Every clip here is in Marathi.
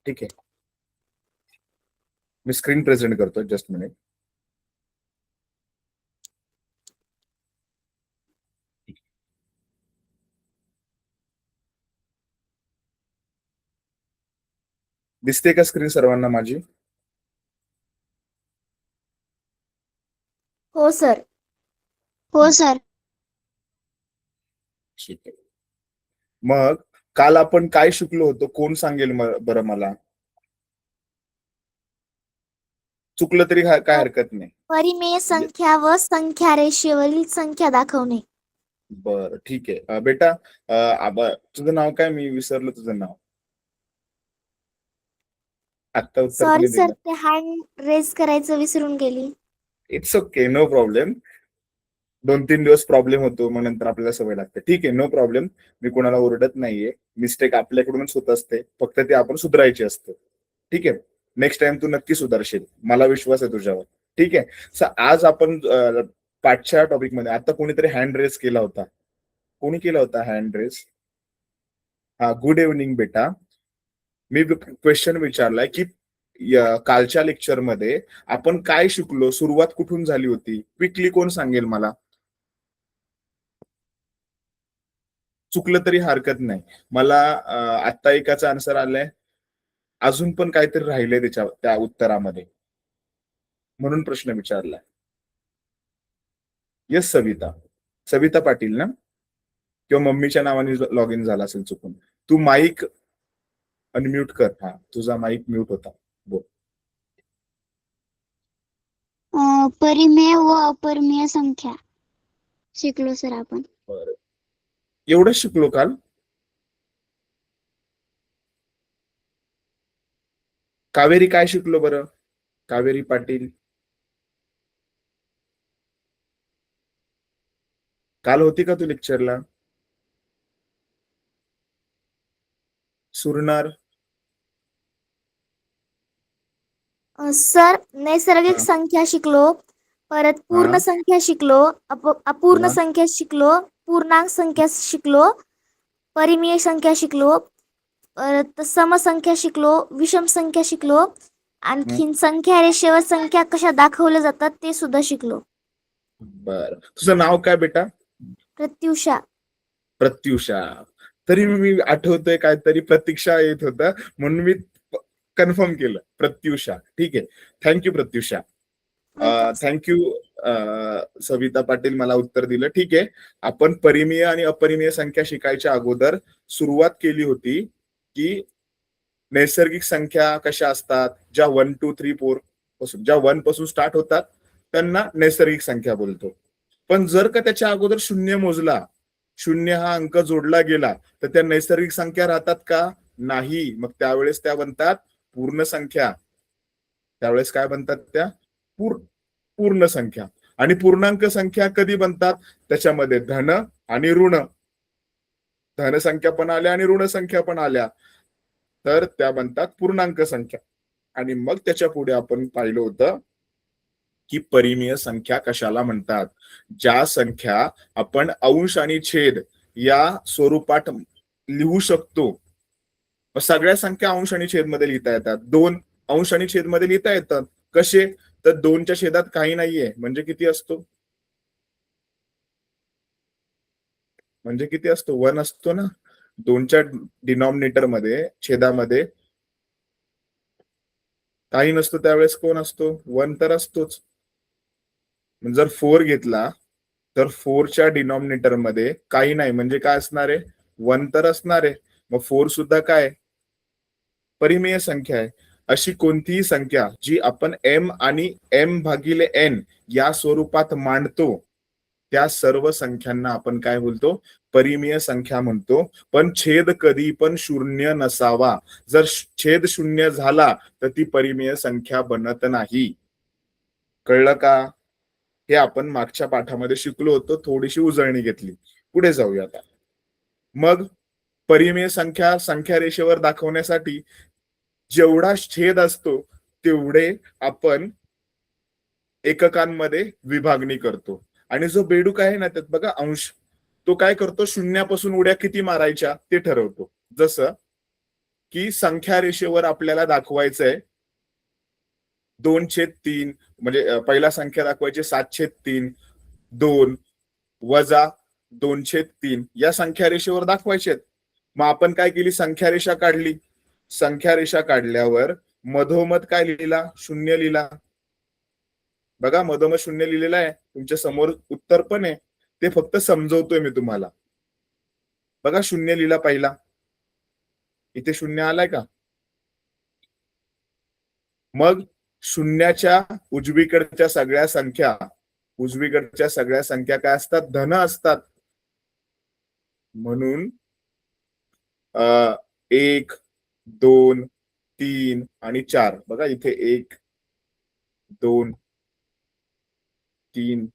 ठीक आहे, मी स्क्रीन प्रेझेंट करतो, जस्ट मिनिट. दिसते का स्क्रीन सर्वांना माझी? हो सर. हो सर. ठीक आहे. मग काल आपण काय शिकलो होतो, कोण सांगेल बरं मला? चुकलं तरी काय हरकत नाही. परिमेय संख्या व संख्या रेषेवरील संख्या दाखवणे. बरं ठीक आहे. बेटा तुझं नाव काय? मी विसरलो तुझं नाव. आता उत्तर सॉरी कोणी सर, दिलं? ते हँड रेज करायचं विसरून गेली. It's okay, no problem. 2-3 दिवस प्रॉब्लेम होतो, मग नंतर आपल्याला सवय लागते. ठीक आहे, नो प्रॉब्लेम. मी कोणाला ओरडत नाहीये. मिस्टेक आपल्याकडूनच होत असते, फक्त ते आपण सुधारायची असते. ठीक आहे, नेक्स्ट टाइम तू नक्की सुधारशील, मला विश्वास आहे तुझ्यावर. ठीक आहे. आज आपण पाठच्या टॉपिक मध्ये, आता कोणीतरी हँड रेस केला होता. कोणी केला होता हँड रेस? हा, गुड इव्हनिंग बेटा. मी क्वेश्चन विचारलाय की कालच्या लेक्चर मध्ये आपण काय शिकलो, सुरुवात कुठून झाली होती? क्विकली कोण सांगेल मला? चुकलं तरी हरकत नाही. मला आता एकाचा आन्सर आलाय, अजून पण काहीतरी राहिलंय त्या उत्तरामध्ये, म्हणून प्रश्न विचारलाय. येस सविता, सविता पाटील ना? किंवा मम्मीच्या नावाने लॉग इन झाला असेल चुकून. तू माईक अनम्यूट कर. हा, तुझा माईक म्यूट होता. बोल. परिमेय व अपरिमेय संख्या शिकलो सर आपण. बरं, एवढं शिकलो काल? कावेरी काय शिकलो बरं? कावेरी पाटील, काल होती का तू लेक्चरला? सुरनार? सर, नैसर्गिक हा. संख्या शिकलो, परत पूर्ण हा. संख्या शिकलो, अपूर्ण हा. संख्या शिकलो, पूर्णांक संख्या शिकलो, परिमेय संख्या शिकलो, परत समसंख्या शिकलो, विषम संख्या शिकलो, आणखीन संख्या रेषेवर संख्या कशा दाखवल्या जातात ते सुद्धा शिकलो. बर, तुझं नाव काय बेटा? प्रत्युषा. प्रत्युषा. तरी मी आठवतोय काहीतरी प्रतीक्षा येत होता, म्हणून मी कन्फर्म केलं प्रत्युषा. ठीक आहे, थँक्यू प्रत्युषा. थँक्यू सविता पाटील, मला उत्तर दिलं. ठीक आहे, आपण परिमेय आणि अपरिमेय संख्या शिकायच्या अगोदर सुरुवात केली होती की नैसर्गिक संख्या कशा असतात, ज्या 1 2 3 4 पासून, ज्या 1 पासून स्टार्ट होतात त्यांना नैसर्गिक संख्या बोलतो. पण जर का त्याच्या अगोदर शून्य मोजला, शून्य हा अंक जोडला गेला, तर त्या नैसर्गिक संख्या राहतात का? नाही. मग त्यावेळेस त्या बनतात पूर्ण संख्या. त्यावेळेस काय बनतात त्या? पूर्ण संख्या. आणि पूर्णांक संख्या कधी बनतात? त्याच्यामध्ये धन आणि ऋण, धन संख्या पण आल्या आणि ऋण संख्या पण आल्या, तर त्या बनतात पूर्णांक संख्या. आणि मग त्याच्या पुढे आपण पाहिलं होतं की परिमेय संख्या कशाला म्हणतात? ज्या संख्या आपण अंश आणि छेद या स्वरूपात लिहू शकतो. सगळ्या संख्या अंश आणि छेद मध्ये लिहिता येतात. 2 अंश आणि छेद मध्ये लिहिता येतात. कसे? तर 2च्या छेदात काही नाहीये, म्हणजे किती असतो? म्हणजे किती असतो? 1 असतो ना. 2च्या डिनॉमिनेटर मध्ये, छेदामध्ये काही नसतो, त्यावेळेस कोण असतो? 1 तर असतोच. जर 4 घेतला तर 4च्या डिनॉमिनेटर मध्ये काही नाही, म्हणजे काय असणार आहे? 1 तर असणार आहे. मग 4 सुद्धा काय? परिमेय संख्या आहे. अशी कोणतीही संख्या जी आपण m आणि m भागिले n या स्वरूपात मांडतो, त्या सर्व संख्यांना आपण काय बोलतो? परिमेय संख्या म्हणतो. पण छेद कधी पण शून्य नसावा. जर छेद शून्य झाला तर ती परिमेय संख्या बनत नाही. कळलं का? हे आपण मागच्या पाठामध्ये शिकलो होतो, थोडीशी उजळणी घेतली. पुढे जाऊया आता. मग परिमेय संख्या संख्या रेषेवर दाखवण्यासाठी जेवढा छेद असतो तेवढे आपण एककांमध्ये विभागणी करतो. आणि जो बेडूक आहे ना, त्यात बघा अंश, तो काय करतो? शून्यापासून उड्या किती मारायच्या ते ठरवतो. जसं की संख्या रेषेवर आपल्याला दाखवायचंय 2/3 म्हणजे पहिला संख्या दाखवायची 7/3 2 वजा 2/3 या संख्या रेषेवर दाखवायचे आहेत. मग आपण काय केली, संख्या रेषा काढली. संख्या रेषा काढल्यावर मधोमध काय लिहिला, शून्य लिहिला. बघा मधोमध शून्य लिहिलेला आहे, तुमच्या समोर उत्तर पण आहे, ते फक्त समजवतोय मी तुम्हाला. बघा शून्य लिहिला पहिला, इथे शून्य आलाय का. मग शून्याच्या उजवीकडच्या सगळ्या संख्या काय असतात, धन असतात. म्हणून 1 2 3 आणि 4. बघा इथे 1 2 3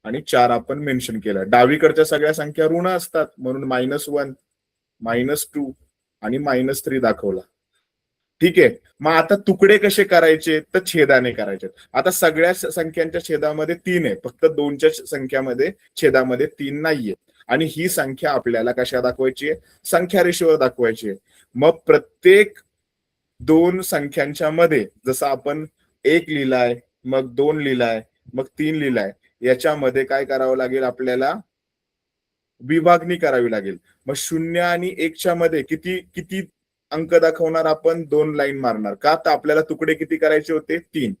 आणि 4 आपण मेन्शन केलं. डावीकडच्या सगळ्या संख्या ऋण असतात, म्हणून -1 -2 आणि -3 दाखवला. ठीक आहे. मग आता तुकडे कसे करायचे, तर छेदाने करायचे. आता सगळ्या संख्यांच्या छेदामध्ये 3 आहे, फक्त 2च्या संख्यामध्ये छेदामध्ये 3 नाहीये. आणि ही संख्या आपल्याला कशा दाखवायची आहे, संख्या रेषेवर दाखवायची आहे. मग प्रत्येक 2 संख्यांच्या मध्ये जसं आपण 1 लिहिलाय, मग 2 लिहिलाय, मग 3 लिहिलाय, याच्यामध्ये काय करावं लागेल, आपल्याला विभागणी करावी लागेल. मग 0 आणि 1च्या मध्ये किती किती अंक दाखवणार आपण, 2 लाईन मारणार. का, तर आपल्याला तुकडे किती करायचे होते, 3.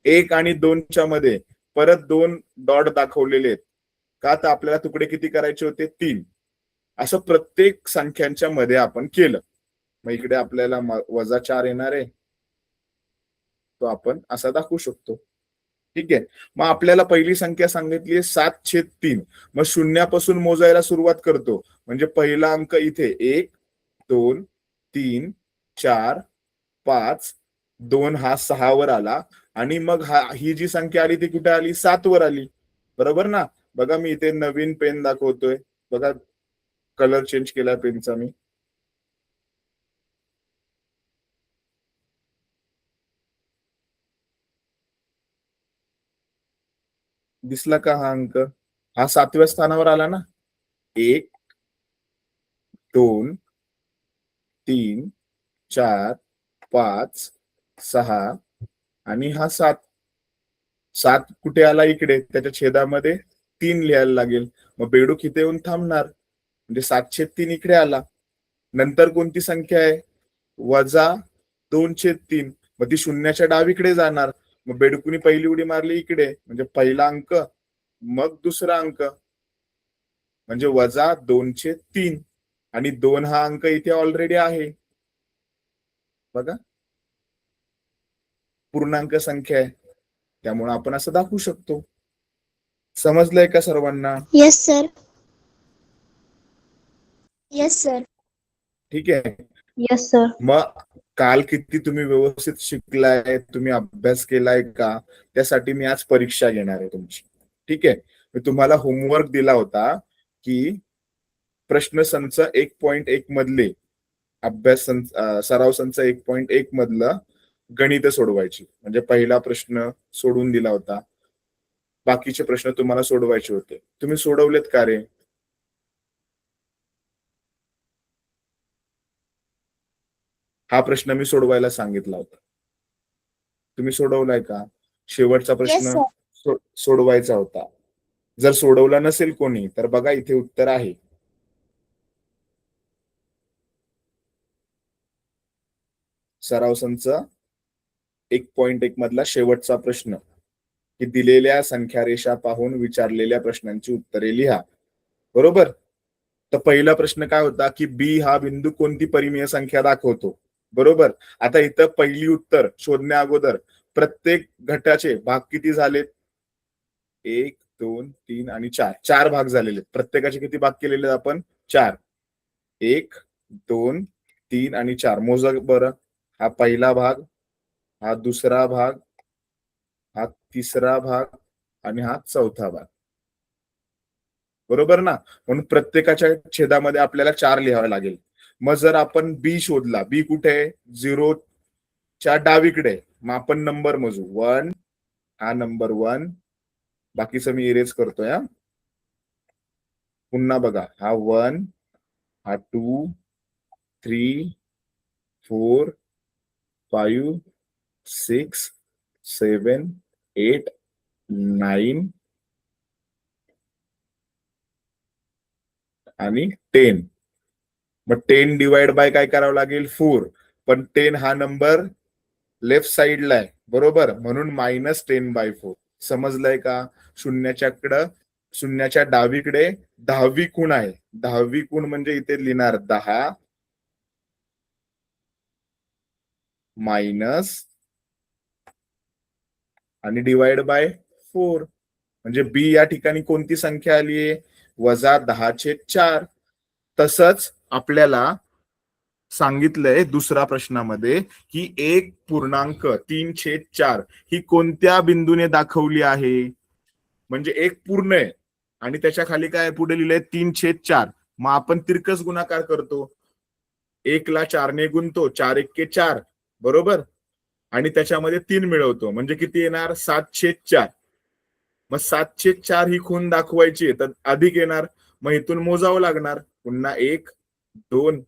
1 आणि 2च्या मध्ये परत 2 डॉट दाखवलेले आहेत. का, तर आपल्याला तुकडे किती करायचे होते, 3. असं प्रत्येक संख्यांच्या मध्ये आपण केलं. मग इकडे आपल्याला -4 येणार आहे, तो आपण असा दाखवू शकतो. ठीक आहे. मग आपल्याला पहिली संख्या सांगितली आहे 7/3. मग शून्यापासून मोजायला सुरुवात करतो. म्हणजे पहिला अंक इथे 1 2 3 4 5 2 हा 6 वर आला. आणि मग ही जी संख्या आली ती कुठे आली, 7 वर आली. बरोबर ना. बघा मी इथे नवीन पेन दाखवतोय. बघा कलर चेंज केला पेनचा मी. दिसला का हा अंक, हा 7व्या स्थानावर आला ना. 1 2 3 4 5 6 आणि हा 7. 7 कुठे आला, इकडे, त्याच्या छेदामध्ये 3 लिहायला लागेल. मग बेडूक इथे येऊन थांबणार, म्हणजे 7/3 इकडे आला. नंतर कोणती संख्या आहे, -2/3. मग ती शून्याच्या डावीकडे जाणार. मग बेडूकनी पहिली उडी मारली इकडे, म्हणजे पहिला अंक, मग दुसरा अंक, म्हणजे -2/3. आणि 2 हा अंक इथे ऑलरेडी आहे. बघा पूर्णांक संख्या आहे, त्यामुळे आपण असं दाखवू शकतो. समजलंय का सर्वांना. Yes sir. Yes sir. ठीक आहे. Yes sir. मग काल किती तुम्ही व्यवस्थित शिकलाय, तुम्ही अभ्यास केलाय का, त्यासाठी मी आज परीक्षा घेणार आहे तुमची. ठीक आहे. मी तुम्हाला होमवर्क दिला होता की प्रश्न संच 1.1 मधले अभ्यास सराव संच 1.1 मधलं गणित सोडवायची. म्हणजे पहिला प्रश्न सोडून दिला होता, बाकीचे प्रश्न तुम्हाला सोडवायचे होते. तुम्ही सोडवलेत का रे. हा प्रश्न मी सोडवायला सांगितला होता, तुम्ही सोडवलाय का. शेवटचा येस प्रश्न सर. सोडवायचा होता. जर सोडवला नसेल कोणी तर बघा इथे उत्तर आहे. सराव संच 1.1 मधला शेवटचा प्रश्न, की दिलेल्या संख्या रेषा पाहून विचारलेल्या प्रश्नांची उत्तरे लिहा. बरोबर. तर पहिला प्रश्न काय होता, की बी हा बिंदू कोणती परिमेय संख्या दाखवतो. बरोबर. आता इथं पहिली उत्तर शोधण्या अगोदर प्रत्येक घटाचे भाग किती झालेत, 1 2 3 आणि 4. 4 भाग झालेले. प्रत्येकाचे किती भाग केलेले आपण, 4. 1 2 3 आणि 4. मोजा बरं. हा पहिला भाग, हा दुसरा भाग, हा तिसरा भाग आणि हा चौथा भाग. बरोबर ना. म्हणून प्रत्येकाच्या छेदामध्ये आपल्याला 4 लिहावे लागेल. मग जर आपण बी शोधला, बी कुठे आहे, 0च्या डावीकडे. मग आपण नंबर मोजू. 1, हा नंबर 1. बाकीचं मी इरेज करतोय. हा पुन्हा बघा, हा 1, हा 2 3 4 5 6 7 8 9 आणि 10. मग 10 डिवाइड बाय काय करावं लागेल 4. पण 10 हा नंबर लेफ्ट साइडला आहे बरोबर, म्हणून -10/4. समजलंय का? शून्याच्या डावीकडे 10वी खूण आहे. 10वी खूण म्हणजे इथे लिहिणार 10 मायनस आणि डिवाइड बाय 4. म्हणजे बी या ठिकाणी कोणती संख्या आली आहे? -10/4. तसंच आपल्याला सांगितलंय दुसऱ्या प्रश्नामध्ये की 1.3/4 ही कोणत्या बिंदूने दाखवली आहे? म्हणजे एक पूर्ण आहे आणि त्याच्या खाली काय पुढे लिहिलंय 3/4. मग आपण तिरकस गुणाकार करतो, 1 ला 4 ने गुणतो, 4 1 4 बरोबर, आणि त्याच्यामध्ये 3 मिळवतो, म्हणजे किती येणार 7/4. मग 7/4 ही खूण दाखवायची तर अधिक येणार, मग इथून मोजावं लागणार पुन्हा 1 2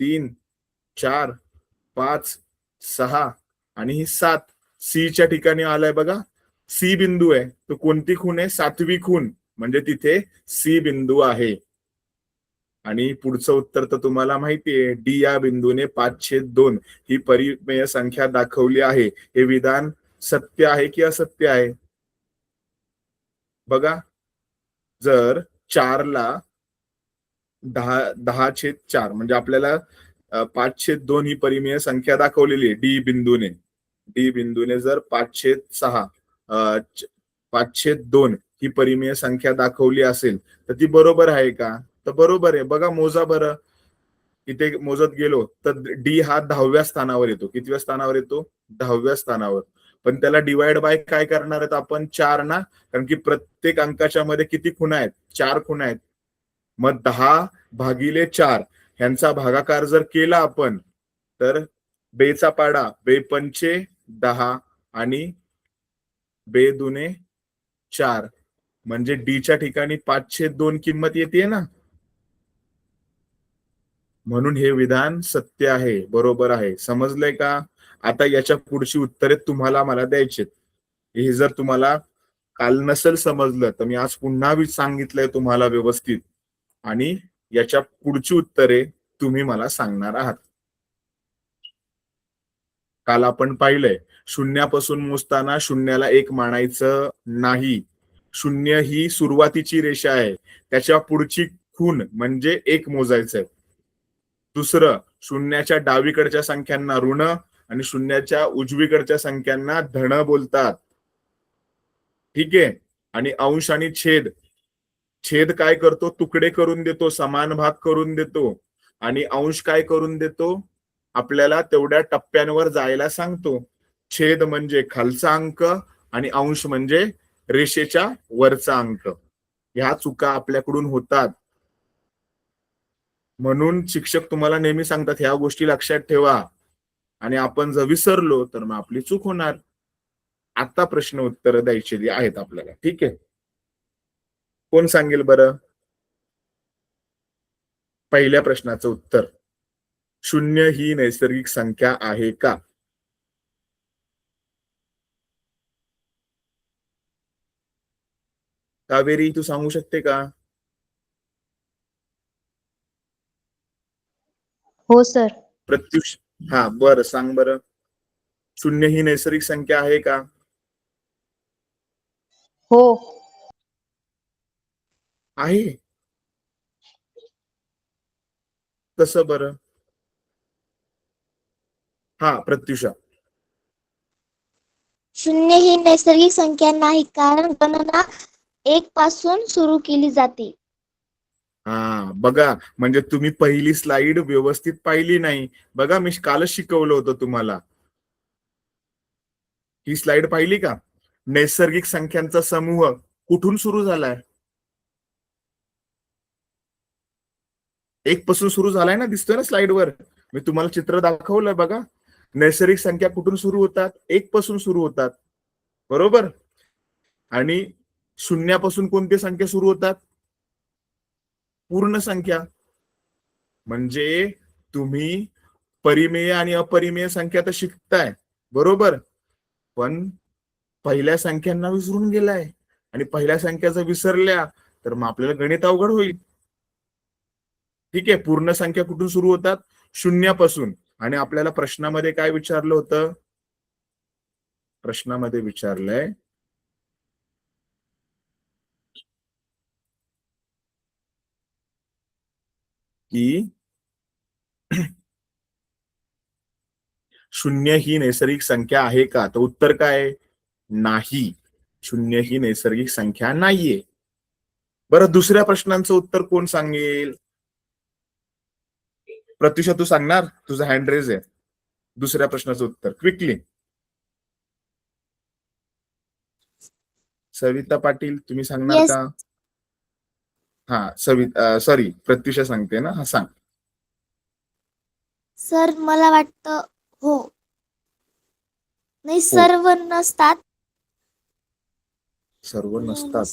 3 4 5 6 आणि ही 7. सी च्या ठिकाणी आलाय बघा, सी बिंदू आहे. तो कोणती खूण आहे? 7वी खूण, म्हणजे तिथे सी बिंदू आहे. आणि पुढचं उत्तर तर तुम्हाला माहितीये, डी या बिंदूने 5/2 ही परिमेय संख्या दाखवली आहे. हे विधान सत्य आहे की असत्य आहे? बघा, जर 4 ला 10/4 म्हणजे आपल्याला 5/2 ही परिमेय संख्या दाखवलेली आहे डी बिंदूने जर 5/6 5/2 ही परिमेय संख्या दाखवली असेल तर ती बरोबर आहे का? तर बरोबर आहे. बघा, मोजा बरं. इथे मोजत गेलो तर डी हा 10व्या स्थानावर येतो. कितव्या स्थानावर येतो? 10व्या स्थानावर. पण त्याला डिवाइड बाय काय करणार आहेत आपण? 4 ना, कारण की प्रत्येक अंकाच्या मध्ये किती खुणा आहेत? 4 खुणा आहेत. मग 10/4 ह्यांचा भागाकार जर केला आपण तर बेचा पाडा, 2×5 10 आणि 2×2 4, म्हणजे डी च्या ठिकाणी 5/2 किंमत येते ना, म्हणून हे विधान सत्य आहे, बरोबर आहे. समजलंय का? आता याच्या पुढची उत्तरे तुम्हाला मला द्यायची. हे जर तुम्हाला काल नसेल समजलं तर मी आज पुन्हा सांगितलंय तुम्हाला व्यवस्थित, आणि याच्या पुढची उत्तरे तुम्ही मला सांगणार आहात. काल आपण पाहिलंय, शून्यापासून मोजताना शून्याला 1 मानायचं नाही. शून्य ही सुरुवातीची रेषा आहे, त्याच्या पुढची खूण म्हणजे 1 मोजायचंय. दुसरं, शून्याच्या डावीकडच्या संख्यांना ऋण आणि शून्याच्या उजवीकडच्या संख्यांना धन बोलतात. ठीक आहे. आणि अंश आणि छेद काय करतो? तुकडे करून देतो, समान भाग करून देतो. आणि अंश काय करून देतो? आपल्याला तेवढ्या टप्प्यांवर जायला सांगतो. छेद म्हणजे खालचा अंक आणि अंश म्हणजे रेषेच्या वरचा अंक. ह्या चुका आपल्याकडून होतात, म्हणून शिक्षक तुम्हाला नेहमी सांगतात ह्या गोष्टी लक्षात ठेवा, आणि आपण जर विसरलो तर मग आपली चूक होणार. आता प्रश्न उत्तर द्यायची आहेत आपल्याला. ठीक आहे, कोण सांगेल बरं पहिल्या प्रश्नाचं उत्तर? शून्य ही नैसर्गिक संख्या आहे का? कावेरी, तू सांगू शकते का? हो सर. प्रत्युष, हा बरं, सांग बरं, शून्य ही नैसर्गिक संख्या आहे का? हो. आहे. कसं बरं? हा प्रत्युषा. शून्य ही नैसर्गिक संख्या नाही, कारण गणना 1 पासून सुरू केली जाते. हा बघा, म्हणजे तुम्ही पहिली स्लाइड व्यवस्थित पाहिली नाही. बघा, मी कालच शिकवलं होतं तुम्हाला. ही स्लाइड पाहिली का? नैसर्गिक संख्यांचा समूह कुठून सुरू झालाय? 1 पासून सुरू झालाय ना, दिसतोय ना स्लाइडवर. मी तुम्हाला चित्र दाखवलंय बघा. नैसर्गिक संख्या कुठून सुरू होतात? 1 पासून सुरू होतात, बरोबर. आणि शून्यापासून कोणती संख्या सुरू होतात? पूर्ण संख्या. म्हणजे तुम्ही परिमेय आणि अपरिमेय संख्या तर शिकताय, बरोबर, पण पहिल्या संख्यांना विसरून गेलाय आणि पहिल्या संख्या जर विसरल्या तर मग आपल्याला गणित अवघड होईल. ठीक आहे, पूर्ण संख्या कुठून सुरू होतात? शून्यापासून. आणि आपल्याला प्रश्नामध्ये काय विचारलं होतं? प्रश्नामध्ये विचारलंय की शून्य ही नैसर्गिक संख्या आहे का? तर उत्तर काय आहे? नाही, शून्य ही नैसर्गिक संख्या नाहीये. बरं, दुसऱ्या प्रश्नांचं उत्तर कोण सांगेल? प्रत्युषा, तू सांगणार? तुझा हँड रेज आहे. दुसऱ्या प्रश्नाचं उत्तर क्विकली. सविता पाटील, तुम्ही सांगणार Yes. का? हा, सॉरी, प्रत्युषा सांगते ना. हा, सांग. सर मला वाटतं हो. नाही, सर्व नसतात. सर्व नसतात.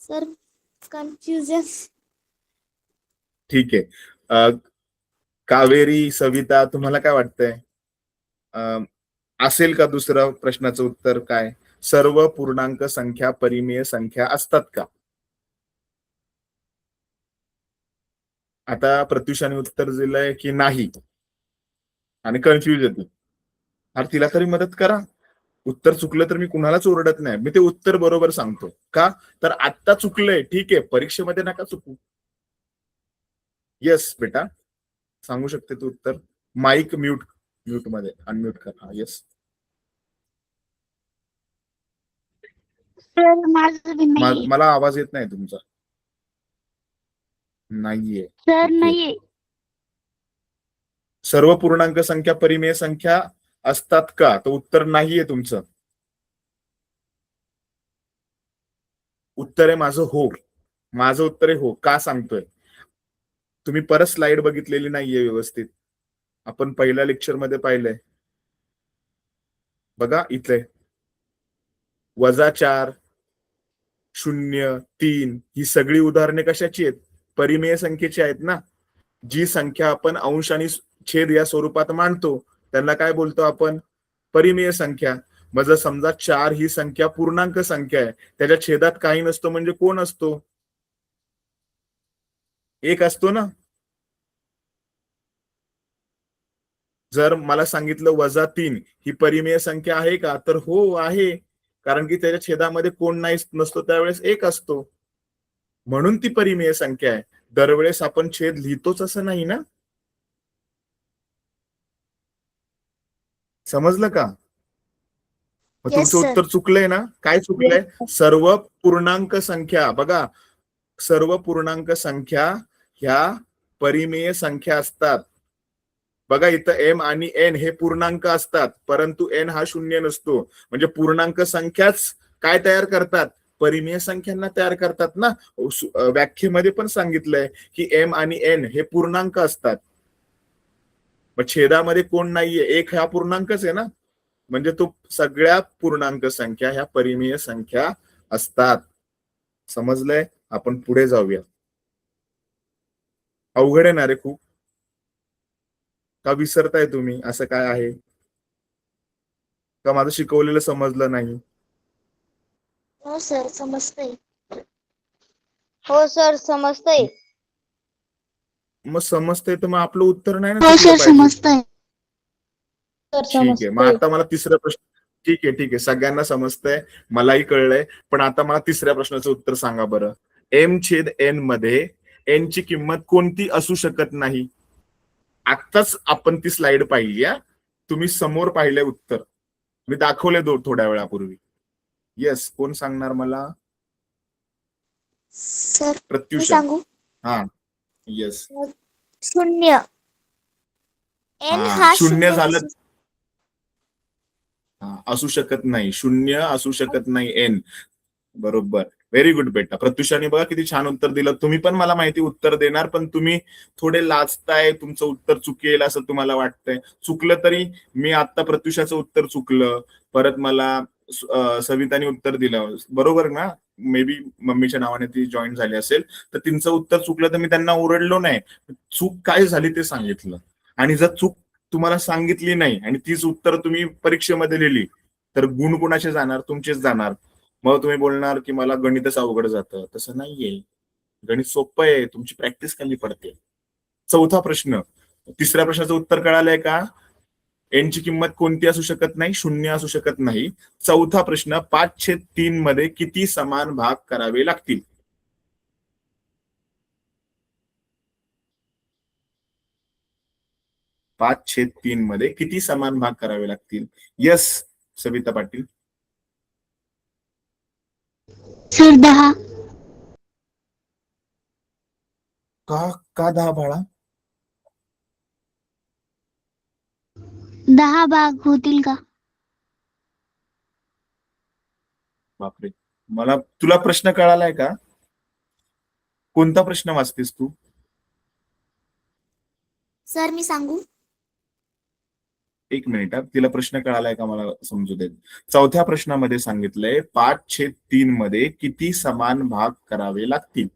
Sir confusion. ठीक आहे. कावेरी, सविता, तुम्हाला काय वाटतंय? असेल का दुसऱ्या प्रश्नाचं उत्तर काय? सर्व पूर्णांक संख्या परिमेय संख्या असतात का? आता प्रत्युषाने उत्तर दिलंय की नाही आणि कन्फ्युज येते. अरे तिला तरी मदत करा. उत्तर चुकलं तर मी कुणालाच ओरडत नाही, मी ते उत्तर बरोबर सांगतो. का तर आत्ता चुकलंय, ठीक आहे, परीक्षेमध्ये नका चुकू. येस बेटा, सांगू शकते तू उत्तर. माईक म्यूट मध्ये अनम्यूट कर. हा, येस. सर माझं बी नाहीये. मला आवाज येत नाही तुमचा. नाहीये. Sir okay. नाहीये. सर्व पूर्णांक संख्या परिमेय संख्या असतात का? तर उत्तर नाहीये तुमचं. उत्तर आहे माझं हो. माझं उत्तर आहे हो. का सांगतोय? तुम्ही परत स्लाइड बघितलेली नाहीये व्यवस्थित. आपण पहिल्या लेक्चर मध्ये पाहिलंय बघा, इथले -4, 0, 3 ही सगळी उदाहरणे कशाची आहेत? परिमेय संख्येची आहेत ना. जी संख्या आपण अंश आणि छेद या स्वरूपात मांडतो त्यांना काय बोलतो आपण? परिमेय संख्या. मग जर समजा 4 ही संख्या पूर्णांक संख्या आहे, त्याच्या छेदात काही नसतो म्हणजे कोण असतो? 1 असतो ना. जर मला सांगितलं -3 ही परिमेय संख्या आहे का? तर हो आहे, कारण की त्याच्या छेदामध्ये कोण नाही नसतो त्यावेळेस 1 असतो, म्हणून ती परिमेय संख्या आहे. दरवेळेस आपण छेद लिहितोच असं नाही ना. समजलं का? मग Yes, तुमचं sir. उत्तर चुकलंय ना. काय चुकलंय? सर्व पूर्णांक संख्या. बघा, सर्व पूर्णांक संख्या ह्या परिमेय संख्या असतात. बघा, इथं एम आणि एन हे पूर्णांक असतात, परंतु एन हा शून्य नसतो. म्हणजे पूर्णांक संख्याच काय तयार करतात? परिमेय संख्यांना तयार करतात ना. व्याख्येमध्ये पण सांगितलंय की एम आणि एन हे पूर्णांक असतात. मग छेदामध्ये कोण नाहीये, 1 हा पूर्णांकच आहे ना. म्हणजे तो सगळ्या पूर्णांक संख्या ह्या परिमेय संख्या असतात. समजलंय? आपण पुढे जाऊया. अवघड आहे ना रे खूप. का विसरताय तुम्ही? असं काय आहे का? माझं शिकवलेलं समजलं नाही? हो सर, समजतंय. हो सर समजतंय. मग समजतंय तर मग आपलं उत्तर नाही ना हो चुकलं सर पाहिजे. समजतंय. ठीक आहे, मग आता मला तिसरा प्रश्न. ठीक आहे, ठीक आहे, सगळ्यांना समजतंय, मलाही कळलंय. पण आता मला तिसऱ्या प्रश्नाचं उत्तर सांगा बरं. m/n मध्ये n ची किंमत कोणती असू शकत नाही? आत्ताच आपण ती स्लाइड पाहिली. तुम्ही समोर पाहिलंय उत्तर, मी दाखवले थोड्या वेळापूर्वी. येस, कोण सांगणार मला? सर मी प्रत्युषा. सांगू? हा, येस. 0. एन हा, हा शून्य 0 झालं. असू शकत नाही, 0 असू शकत नाही एन. बरोबर, व्हेरी गुड बेटा. प्रत्युषाने बघा किती छान उत्तर दिलं. तुम्ही पण मला माहिती उत्तर देणार, पण तुम्ही थोडे लाजताय, तुमचं उत्तर चुकेल असं तुम्हाला वाटतंय. चुकलं तरी मी आता प्रत्युषाचं उत्तर चुकलं, परत मला सविताने उत्तर दिलं, बरोबर ना. मे बी मम्मीच्या नावाने ती जॉईन झाली असेल, तर तिचं उत्तर चुकलं तर मी त्यांना ओरडलो नाही, चूक काय झाली ते सांगितलं. आणि जर चूक तुम्हाला सांगितली नाही आणि तीच उत्तर तुम्ही परीक्षेमध्ये लिहिली तर गुण कुणाचे जाणार? तुमचेच जाणार. मग तुम्ही बोलणार की मला गणितच अवघड जातं. तसं नाहीये, गणित सोपं आहे, तुमची प्रॅक्टिस कमी पडते. चौथा प्रश्न, तिसऱ्या प्रश्नाचं उत्तर कळालंय का? एनची किंमत कोणती असू शकत नाही? शून्य असू शकत नाही. चौथा प्रश्न, 5/3 मध्ये किती समान भाग करावे लागतील? पाच छेद तीन मध्ये किती समान भाग करावे लागतील? यस सविता पाटील. सर 10. का 10 बाळा? 10 भाग होतील का? बापरे, मला तुला प्रश्न कळालाय का? कोणता प्रश्न वाचतेस तू? सर मी सांगू? एक मिनिट, तिला प्रश्न कळालाय का मला समजू देत. चौथ्या प्रश्नामध्ये सांगितलंय 5/3 मध्ये किती समान भाग करावे लागतील.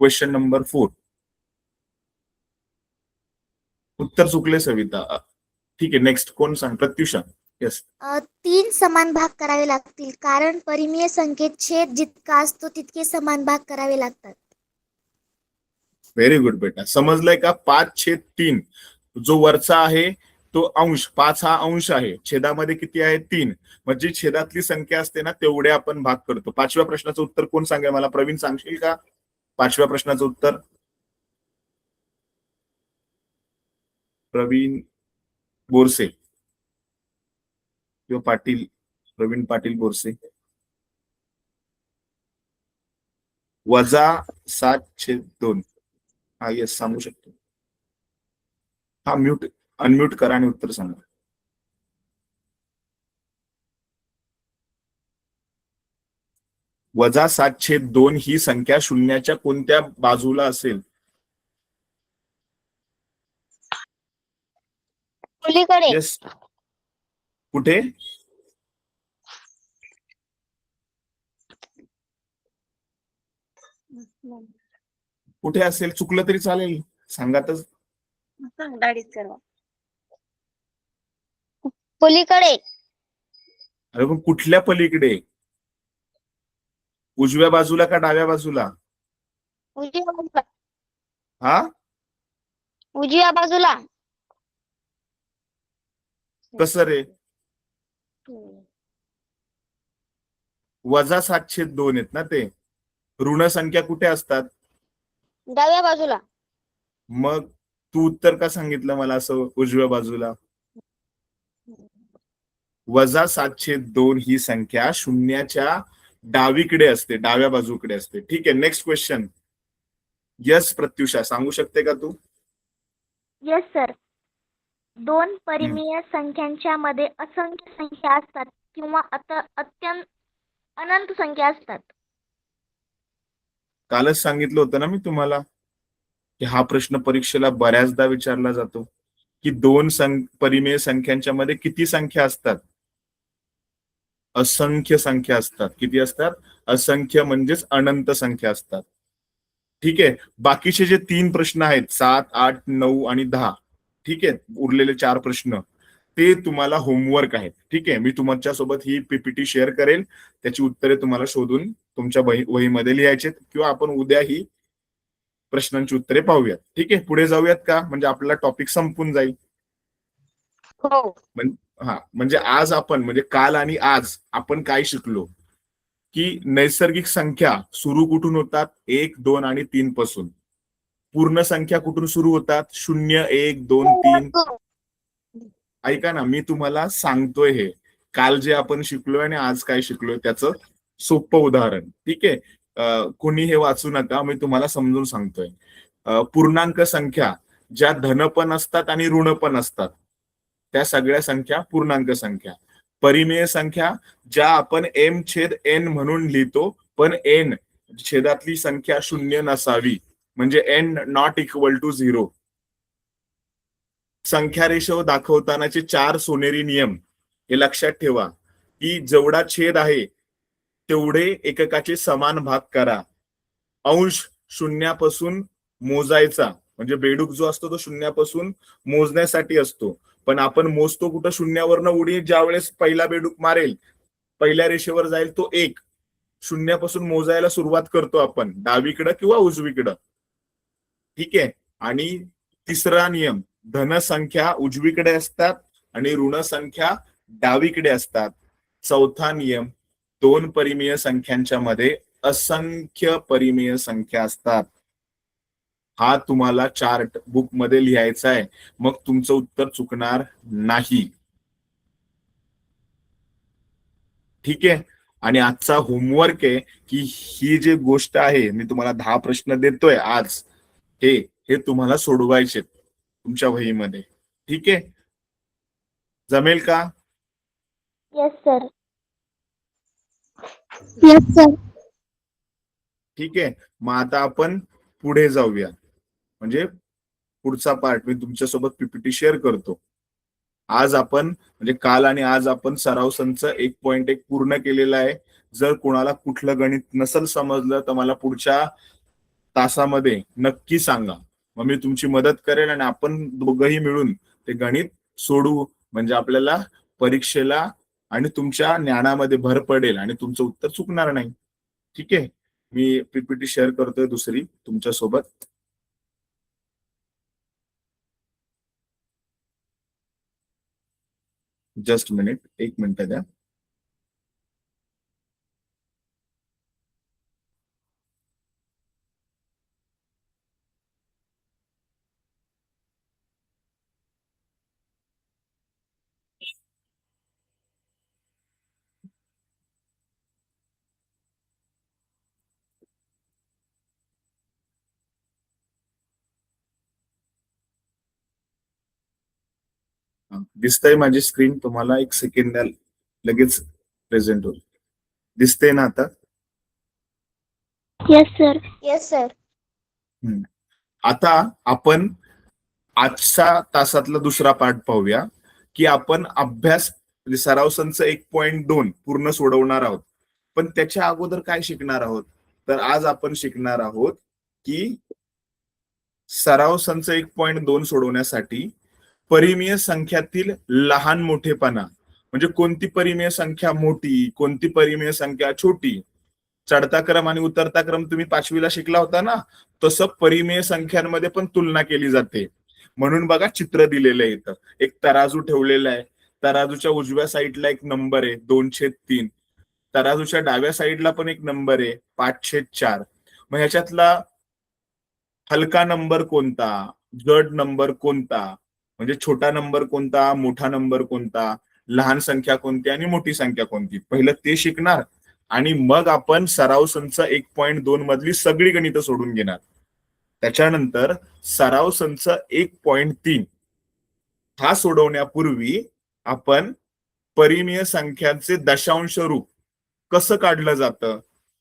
Question number 4. उत्तर चुकले सविता. ठीक आहे, नेक्स्ट कोण सांग? प्रत्युषा. येस. 3 समान भाग करावे लागतील, कारण परिमेय संख्येत छेद जितका असतो तितके समान भाग करावे लागतात. व्हेरी गुड बेटा, समजलंय का? 5/3 जो वरचा आहे तो अंश, 5 हा अंश आहे, छेदामध्ये किती आहे? 3. म्हणजे छेदातली संख्या असते ना तेवढे आपण भाग करतो. 5व्या प्रश्नाचं उत्तर कोण सांगेल मला? प्रवीण सांगशील का 5व्या प्रश्नाचं उत्तर? प्रवीण बोरसे किंवा पाटील, प्रवीण पाटील बोरसे. -7/2. हा येस सांगू शकतो. हा म्यूट अनम्यूट करा आणि उत्तर सांगा. -7/2 ही संख्या शून्याच्या कोणत्या बाजूला असेल? पलीकडे. येस. कुठे? कुठे असेल? चुकलं तरी चालेल, सांगातच. पलीकडे. अरे पण कुठल्या पलीकडे? उजव्या बाजूला का डाव्या बाजूला? उजव्या बाजूला. हा, उजव्या बाजूला. कसं रे? -7/2 आहेत ना ते. ऋण संख्या कुठे असतात? डाव्या बाजूला. मग तू उत्तर का सांगितलं मला असं उजव्या बाजूला? -7/2 ही संख्या शून्याच्या डावीकडे असते, डाव्या बाजूकडे असते. ठीक आहे, नेक्स्ट क्वेश्चन. यस प्रत्युषा, सांगू शकते का तू? Yes sir. 2 परिमेय संख्यांच्या मध्ये असंख्य संख्या असतात किंवा अत्यंत अनंत संख्या असतात. कालच सांगितलं होतं ना मी तुम्हाला की हा प्रश्न परीक्षेला बऱ्याचदा विचारला जातो की 2 परिमेय संख्यांच्या मध्ये किती संख्या असतात? असंख्य संख्या असतात. किती असतात? असंख्य म्हणजेच अनंत संख्या असतात. ठीक आहे, बाकीचे जे 3 प्रश्न आहेत 7, 8, 9 आणि 10, ठीक आहे, उरलेले 4 प्रश्न ते तुम्हाला होमवर्क आहेत. ठीक आहे, मी तुमच्या सोबत ही पीपीटी शेअर करेल, त्याची उत्तरे तुम्हाला शोधून तुमच्या वहीमध्ये लिहायचे किंवा आपण उद्या ही प्रश्नांची उत्तरे पाहूयात. ठीक आहे, पुढे जाऊयात का? म्हणजे आपला टॉपिक संपून जाईल. हो. म्हणजे आज आपण, म्हणजे काल आणि आज आपण काय शिकलो की नैसर्गिक संख्या सुरू कुठून होतात? 1, 2 आणि 3 पासून. पूर्ण संख्या कुठून सुरू होतात? 0, 1, 2, 3. ऐका ना, मी तुम्हाला सांगतोय हे काल जे आपण शिकलोय आणि आज काय शिकलोय त्याचं सोपं उदाहरण. ठीक आहे, कोणी हे वाचू नका, मी तुम्हाला समजून सांगतोय. पूर्णांक संख्या ज्या धन पण असतात आणि ऋण पण असतात त्या सगळ्या संख्या पूर्णांक संख्या. परिमेय संख्या ज्या आपण m/n म्हणून लिहितो, पण n छेदातली संख्या 0 नसावी, म्हणजे n नॉट इक्वल टू 0. संख्या रेषो दाखवतानाचे 4 सोनेरी नियम हे लक्षात ठेवा की जेवढा छेद आहे तेवढे एककाचे समान भाग करा. अंश शून्यापासून मोजायचा, म्हणजे बेडूक जो असतो तो शून्यापासून मोजण्यासाठी असतो. पण आपण मोजतो कुठं? शून्यावरनं उडी ज्या वेळेस पहिला बेडूक मारेल, पहिल्या रेषेवर जाईल तो 1. शून्यापासून मोजायला सुरुवात करतो आपण डावीकडं किंवा उजवीकडं. ठीक आहे. आणि तिसरा नियम, धन संख्या उजवीकडे असतात आणि ऋण संख्या डावीकडे असतात. चौथा नियम, 2 परिमेय संख्यांच्या मध्ये असंख्य परिमेय संख्या असतात. हा तुम्हाला चार्ट बुक मध्ये लिहायचा आहे, मग तुमचं उत्तर चुकणार नाही. ठीक आहे. आणि आजचा होमवर्क आहे की ही जी गोष्ट आहे, मी तुम्हाला 10 प्रश्न देतोय आज, हे तुम्हाला सोडवायचे तुमच्या वहीमध्ये. ठीक आहे, जमेल का? Yes sir. Yes sir. ठीक आहे. मग आता आपण पुढे जाऊया, म्हणजे पुढचा पार्ट मी तुमच्यासोबत पीपीटी शेअर करतो. आज आपण म्हणजे काल आणि आज आपण सराव संच 1.1 पूर्ण केलेला आहे. जर कोणाला कुठलं गणित नसेल समजलं तर मला पुढच्या तासामध्ये नक्की सांगा, मग मी तुमची मदत करेल आणि आपण दोघंही मिळून ते गणित सोडवू. म्हणजे आपल्याला परीक्षेला आणि तुमच्या ज्ञानामध्ये भर पडेल आणि तुमचं उत्तर चुकणार नाही. ठीक आहे. मी पीपीटी शेअर करतोय दुसरी तुमच्या सोबत. जस्ट मिनिट, 1 मिनिट द्या. दिसतंय माझी स्क्रीन तुम्हाला? 1 सेकंड द्या, लगेच प्रेझेंट होईल. दिसते ना आता? Yes sir. Yes sir. आता आपण आजच्या तासातला दुसरा पाठ पाहूया की आपण अभ्यास म्हणजे सराव संच 1.2 पूर्ण सोडवणार आहोत. पण त्याच्या अगोदर काय शिकणार आहोत? तर आज आपण शिकणार आहोत की सराव संच 1.2 सोडवण्यासाठी परिमेय संख्यातील लहान मोठेपणा, म्हणजे कोणती परिमेय संख्या मोठी, कोणती परिमेय संख्या छोटी. चढता क्रम आणि उतरता क्रम तुम्ही 5वीला शिकला होता ना, तसं परिमेय संख्यांमध्ये पण तुलना केली जाते. म्हणून बघा चित्र दिलेलं आहे इथं. एक तराजू ठेवलेला आहे. तराजूच्या उजव्या साईडला एक नंबर आहे 2/3. तराजूच्या डाव्या साईडला पण एक नंबर आहे 5/4. मग ह्याच्यातला हलका नंबर कोणता, जड नंबर कोणता, म्हणजे छोटा नंबर कोणता, मोठा नंबर कोणता, लहान संख्या कोणती आणि मोठी संख्या कोणती, पहिलं ते शिकणार. आणि मग आपण सराव संच 1.2 मधली सगळी गणितं सोडून घेणार. त्याच्यानंतर सराव संच 1.3 हा सोडवण्यापूर्वी आपण परिमेय संख्यांचे दशांश रूप कसं काढलं जातं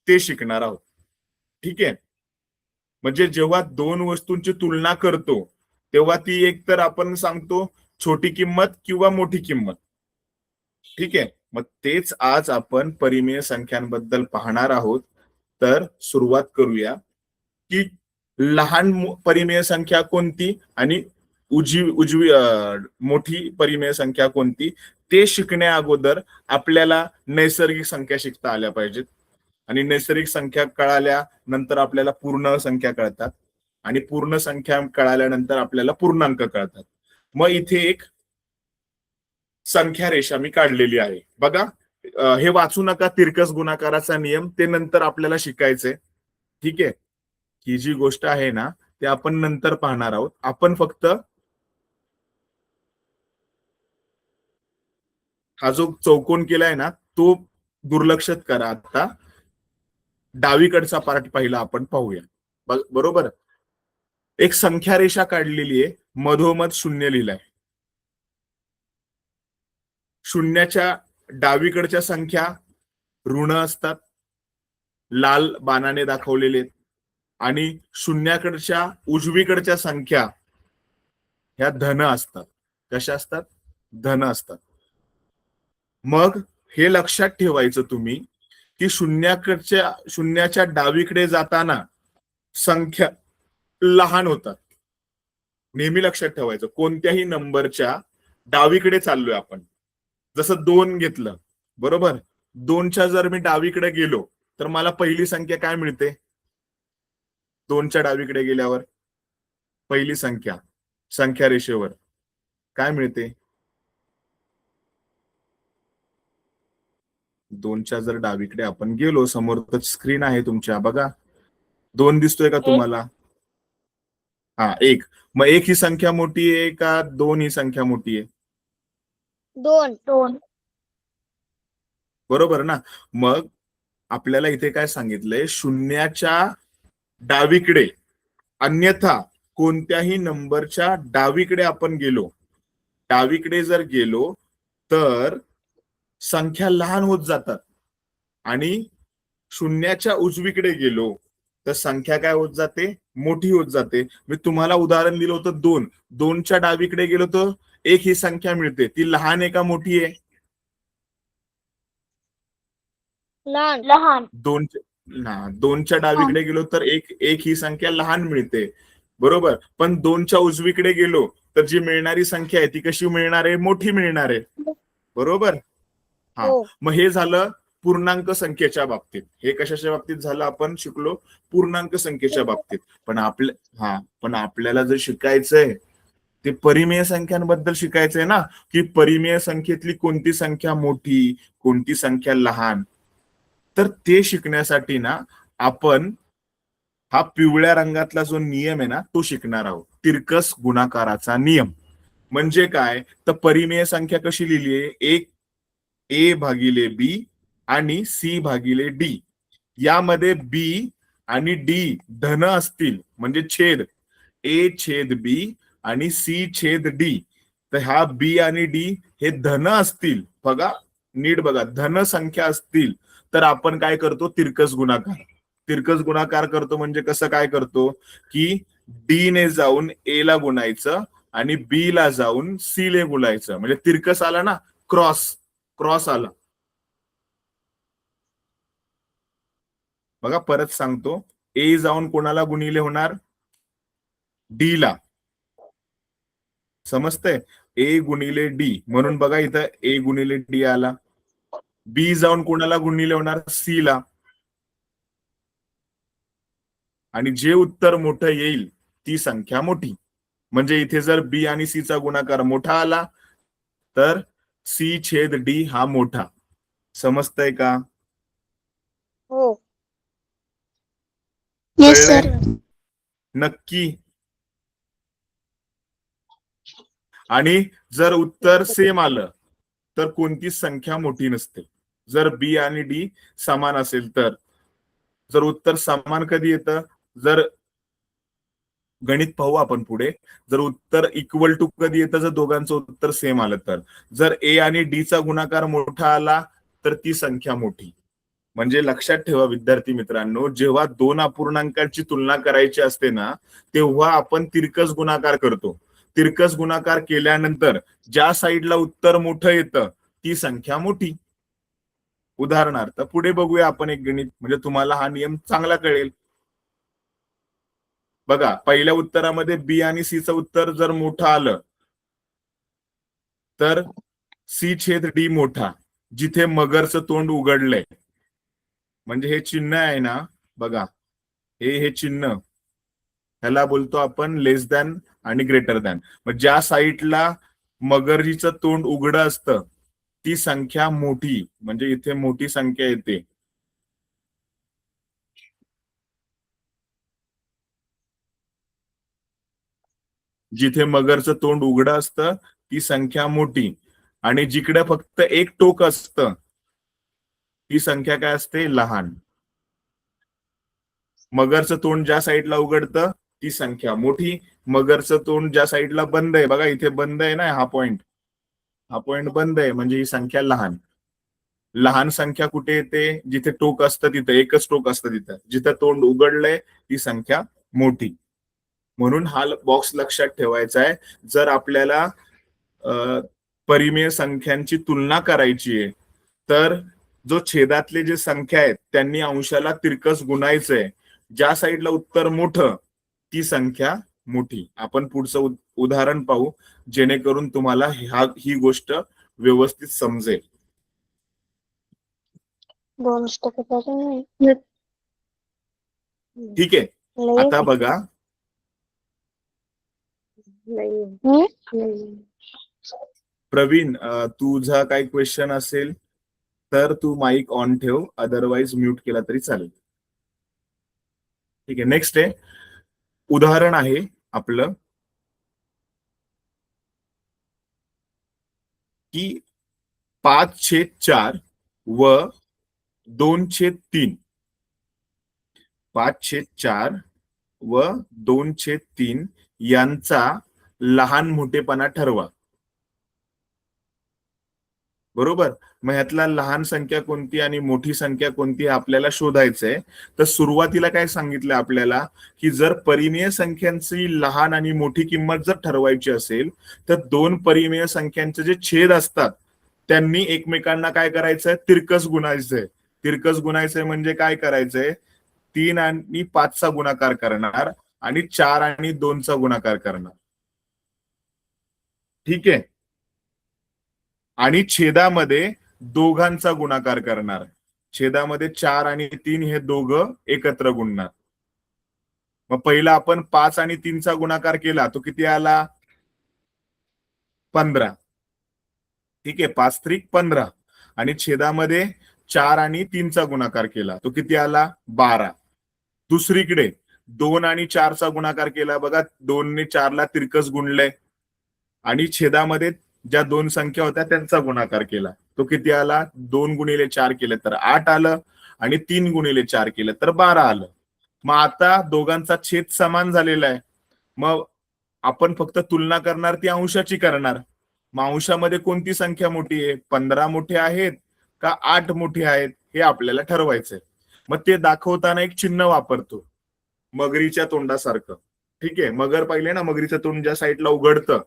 ते शिकणार आहोत. ठीक आहे. म्हणजे जेव्हा 2 वस्तूंची तुलना करतो तेव्हा ती एक तर आपण सांगतो छोटी किंमत किंवा मोठी किंमत. ठीक आहे. मग तेच आज आपण परिमेय संख्यांबद्दल पाहणार आहोत. तर सुरुवात करूया की लहान परिमेय संख्या कोणती आणि उजवी मोठी परिमेय संख्या कोणती, ते शिकण्या अगोदर आपल्याला नैसर्गिक संख्या शिकता आल्या पाहिजेत. आणि नैसर्गिक संख्या कळाल्या नंतर आपल्याला पूर्ण संख्या कळतात आणि पूर्ण संख्या कळाल्यानंतर आपल्याला पूर्णांक कळतात. मग इथे एक संख्या रेषा मी काढलेली आहे बघा. हे वाचू नका, तिरकस गुणाकाराचा नियम, ते नंतर आपल्याला शिकायचंय. ठीक आहे. ही जी गोष्ट आहे ना ते आपण नंतर पाहणार आहोत. आपण फक्त हा जो चौकोन केलाय ना तो दुर्लक्षित करा. आता डावीकडचा पार्ट पहिला आपण पाहूया. बरोबर. एक संख्या रेषा काढलेली आहे, मधोमध शून्य लिहिलंय. शून्याच्या डावीकडच्या संख्या ऋण असतात, लाल बाणाने दाखवलेले, आणि शून्याकडच्या उजवीकडच्या संख्या ह्या धन असतात. कशा असतात? धन असतात. मग हे लक्षात ठेवायचं तुम्ही की शून्याच्या डावीकडे जाताना संख्या लहान होतात. नेहमी लक्षात ठेवायचं, कोणत्याही नंबरच्या डावीकडे चाललोय आपण. जसं 2 घेतलं, बरोबर, 2च्या जर मी डावीकडे गेलो तर मला पहिली संख्या काय मिळते? 2च्या डावीकडे गेल्यावर पहिली संख्या रेषेवर काय मिळते? 2च्या जर डावीकडे आपण गेलो, समोर टच स्क्रीन आहे तुमच्या, बघा 2 दिसतोय का तुम्हाला? हा, 1. मग 1 ही संख्या मोठी आहे का 2 ही संख्या मोठी आहे? 2. बरोबर ना. मग आपल्याला इथे काय सांगितलंय? शून्याच्या डावीकडे, अन्यथा कोणत्याही नंबरच्या डावीकडे आपण गेलो, डावीकडे जर गेलो तर संख्या लहान होत जातात, आणि शून्याच्या उजवीकडे गेलो तर संख्या काय होत जाते? मोठी होत जाते. मी तुम्हाला उदाहरण दिलं होतं 2. 2च्या डावीकडे गेलो तर 1 ही संख्या मिळते. ती लहान आहे का मोठी आहे? लहान. 2च्या डावीकडे गेलो तर 1 ही संख्या लहान मिळते, बरोबर. पण 2च्या उजवीकडे गेलो तर जी मिळणारी संख्या आहे ती कशी मिळणार आहे? मोठी मिळणार आहे, बरोबर. हा, हो. मग हे झालं पूर्णांक संख्येच्या बाबतीत. हे कशाच्या बाबतीत झालं? आपण शिकलो पूर्णांक संख्येच्या बाबतीत. पण आपल्याला जर शिकायचंय ते परिमेय संख्यांबद्दल शिकायचंय ना, की परिमेय संख्येतली कोणती संख्या मोठी, कोणती संख्या लहान. तर ते शिकण्यासाठी ना आपण हा पिवळ्या रंगातला जो नियम आहे ना तो शिकणार आहोत, तिरकस गुणाकाराचा नियम. म्हणजे काय? तर परिमेय संख्या कशी लिहिली आहे? एक ए भागिले बी आणि सी भागिले डी. यामध्ये बी आणि डी धन असतील, म्हणजे छेद, ए छेद बी आणि सी छेद डी. तर ह्या बी आणि डी हे धन असतील, बघा नीट बघा, धन संख्या असतील तर आपण काय करतो? तिरकस गुणाकार. तिरकस गुणाकार करतो म्हणजे कसं काय करतो? की डी ने जाऊन ए ला गुणायचं आणि बी ला जाऊन सी ले गुणायचं, म्हणजे तिरकस आला ना, क्रॉस आला. बघा परत सांगतो, ए जाऊन कोणाला गुणिले होणार? डी ला. समजतंय? ए गुणिले डी, म्हणून बघा इथं ए गुणिले डी आला. बी जाऊन कोणाला गुणिले होणार? सी ला. आणि जे उत्तर मोठं येईल ती संख्या मोठी. म्हणजे इथे जर बी आणि सी चा गुणाकार मोठा आला तर सी छेद डी हा मोठा. समजतंय का? हो. येस कळलंय? सर. नक्की. आणि जर उत्तर सेम आलं तर कोणतीच संख्या मोठी नसते, जर बी आणि डी समान असेल तर. जर उत्तर समान कधी येतं? जर गणित पाहू आपण पुढे. जर उत्तर इक्वल टू कधी येतं? जर दोघांचं उत्तर सेम आलं तर. जर ए आणि डी चा गुणाकार मोठा आला तर ती संख्या मोठी. म्हणजे लक्षात ठेवा विद्यार्थी मित्रांनो, जेव्हा 2 अपूर्णांकांची तुलना करायची असते ना, तेव्हा आपण तिरकस गुणाकार करतो. तिरकस गुणाकार केल्यानंतर ज्या साईडला उत्तर मोठं येतं ती संख्या मोठी. उदाहरणार्थ पुढे बघूया आपण एक गणित, म्हणजे तुम्हाला हा नियम चांगला कळेल. बघा, पहिल्या उत्तरामध्ये बी आणि सी चं उत्तर जर मोठं आलं तर सी छेद डी मोठा. जिथे मगरचं तोंड उघडलंय, म्हणजे हे चिन्ह आहे ना, बघा हे चिन्ह, ह्याला बोलतो आपण लेस दॅन आणि ग्रेटर दॅन. मग ज्या साईडला मगरीचं तोंड उघडं असतं ती संख्या मोठी, म्हणजे इथे मोठी संख्या येते. जिथे मगरचं तोंड उघडं असतं ती संख्या मोठी, आणि जिकडे फक्त एक टोक असतं ती संख्या काय असते? लहान. मगरचं तोंड ज्या साईडला उघडतं ती संख्या मोठी, मगरचं तोंड ज्या साईडला बंद आहे, बघा इथे बंद आहे ना, हा पॉइंट बंद आहे, म्हणजे ही संख्या लहान. लहान संख्या कुठे येते? जिथे टोक असतं तिथं, एकच टोक असतं तिथं. जिथं तोंड उघडलंय ती संख्या मोठी. म्हणून हा बॉक्स लक्षात ठेवायचा आहे. जर आपल्याला परिमेय संख्यांची तुलना करायची आहे तर जो छेदातले जे संख्या आहेत त्यांनी अंशाला तिरकस गुणायचंय. ज्या साईडला उत्तर मोठं ती संख्या मोठी. आपण पुढचं उदाहरण पाहू जेणेकरून तुम्हाला ही गोष्ट व्यवस्थित समजेल. 2% ठीक आहे. आता बघा प्रवीण, तुझा काही क्वेश्चन असेल तर तू माईक ऑन ठेव, अदरवाइज म्यूट केला तरी चालेल. ठीक आहे. नेक्स्ट आहे उदाहरण आहे आपलं की 5/4 व 2/3. 5/4 व 2/3 यांचा लहान मोठेपणा ठरवा. बरोबर. मग ह्यातला लहान संख्या कोणती आणि मोठी संख्या कोणती आपल्याला शोधायचंय. तर सुरुवातीला काय सांगितलं आपल्याला की जर परिमेय संख्यांची लहान आणि मोठी किंमत जर ठरवायची असेल तर दोन परिमेय संख्यांचे जे छेद असतात त्यांनी एकमेकांना काय करायचंय, तिरकस गुणायचंय. तिरकस गुणायचंय म्हणजे काय करायचंय, 3 आणि 5चा गुणाकार करणार आणि 4 आणि 2चा गुणाकार करणार. ठीक आहे. आणि छेदामध्ये दोघांचा गुणाकार करणार. छेदामध्ये 4 आणि 3 हे दोघं एकत्र गुणणार. मग पहिला आपण 5 आणि 3चा गुणाकार केला तो किती आला, 15. ठीक आहे. 5×3 15. आणि छेदामध्ये 4 आणि 3चा गुणाकार केला तो किती आला, 12. दुसरीकडे 2 आणि 4चा गुणाकार केला बघा, 2 ने 4ला तिरकस गुणलंय आणि छेदामध्ये ज्या दोन संख्या होत्या त्यांचा गुणाकार केला तो किती आला, 2 × 4 केलं तर 8 आलं आणि 3 × 4 केलं तर 12 आलं. मग आता दोघांचा छेद समान झालेला आहे. मग आपण फक्त तुलना करणार ती अंशाची करणार. मग अंशामध्ये कोणती संख्या मोठी आहे, 15 मोठे आहेत का 8 मोठे आहेत हे आपल्याला ठरवायचंय. मग ते दाखवताना एक चिन्ह वापरतो मगरीच्या तोंडासारखं. ठीक आहे. मगर पाहिले ना, मगरीचं तोंड ज्या साईडला उघडतं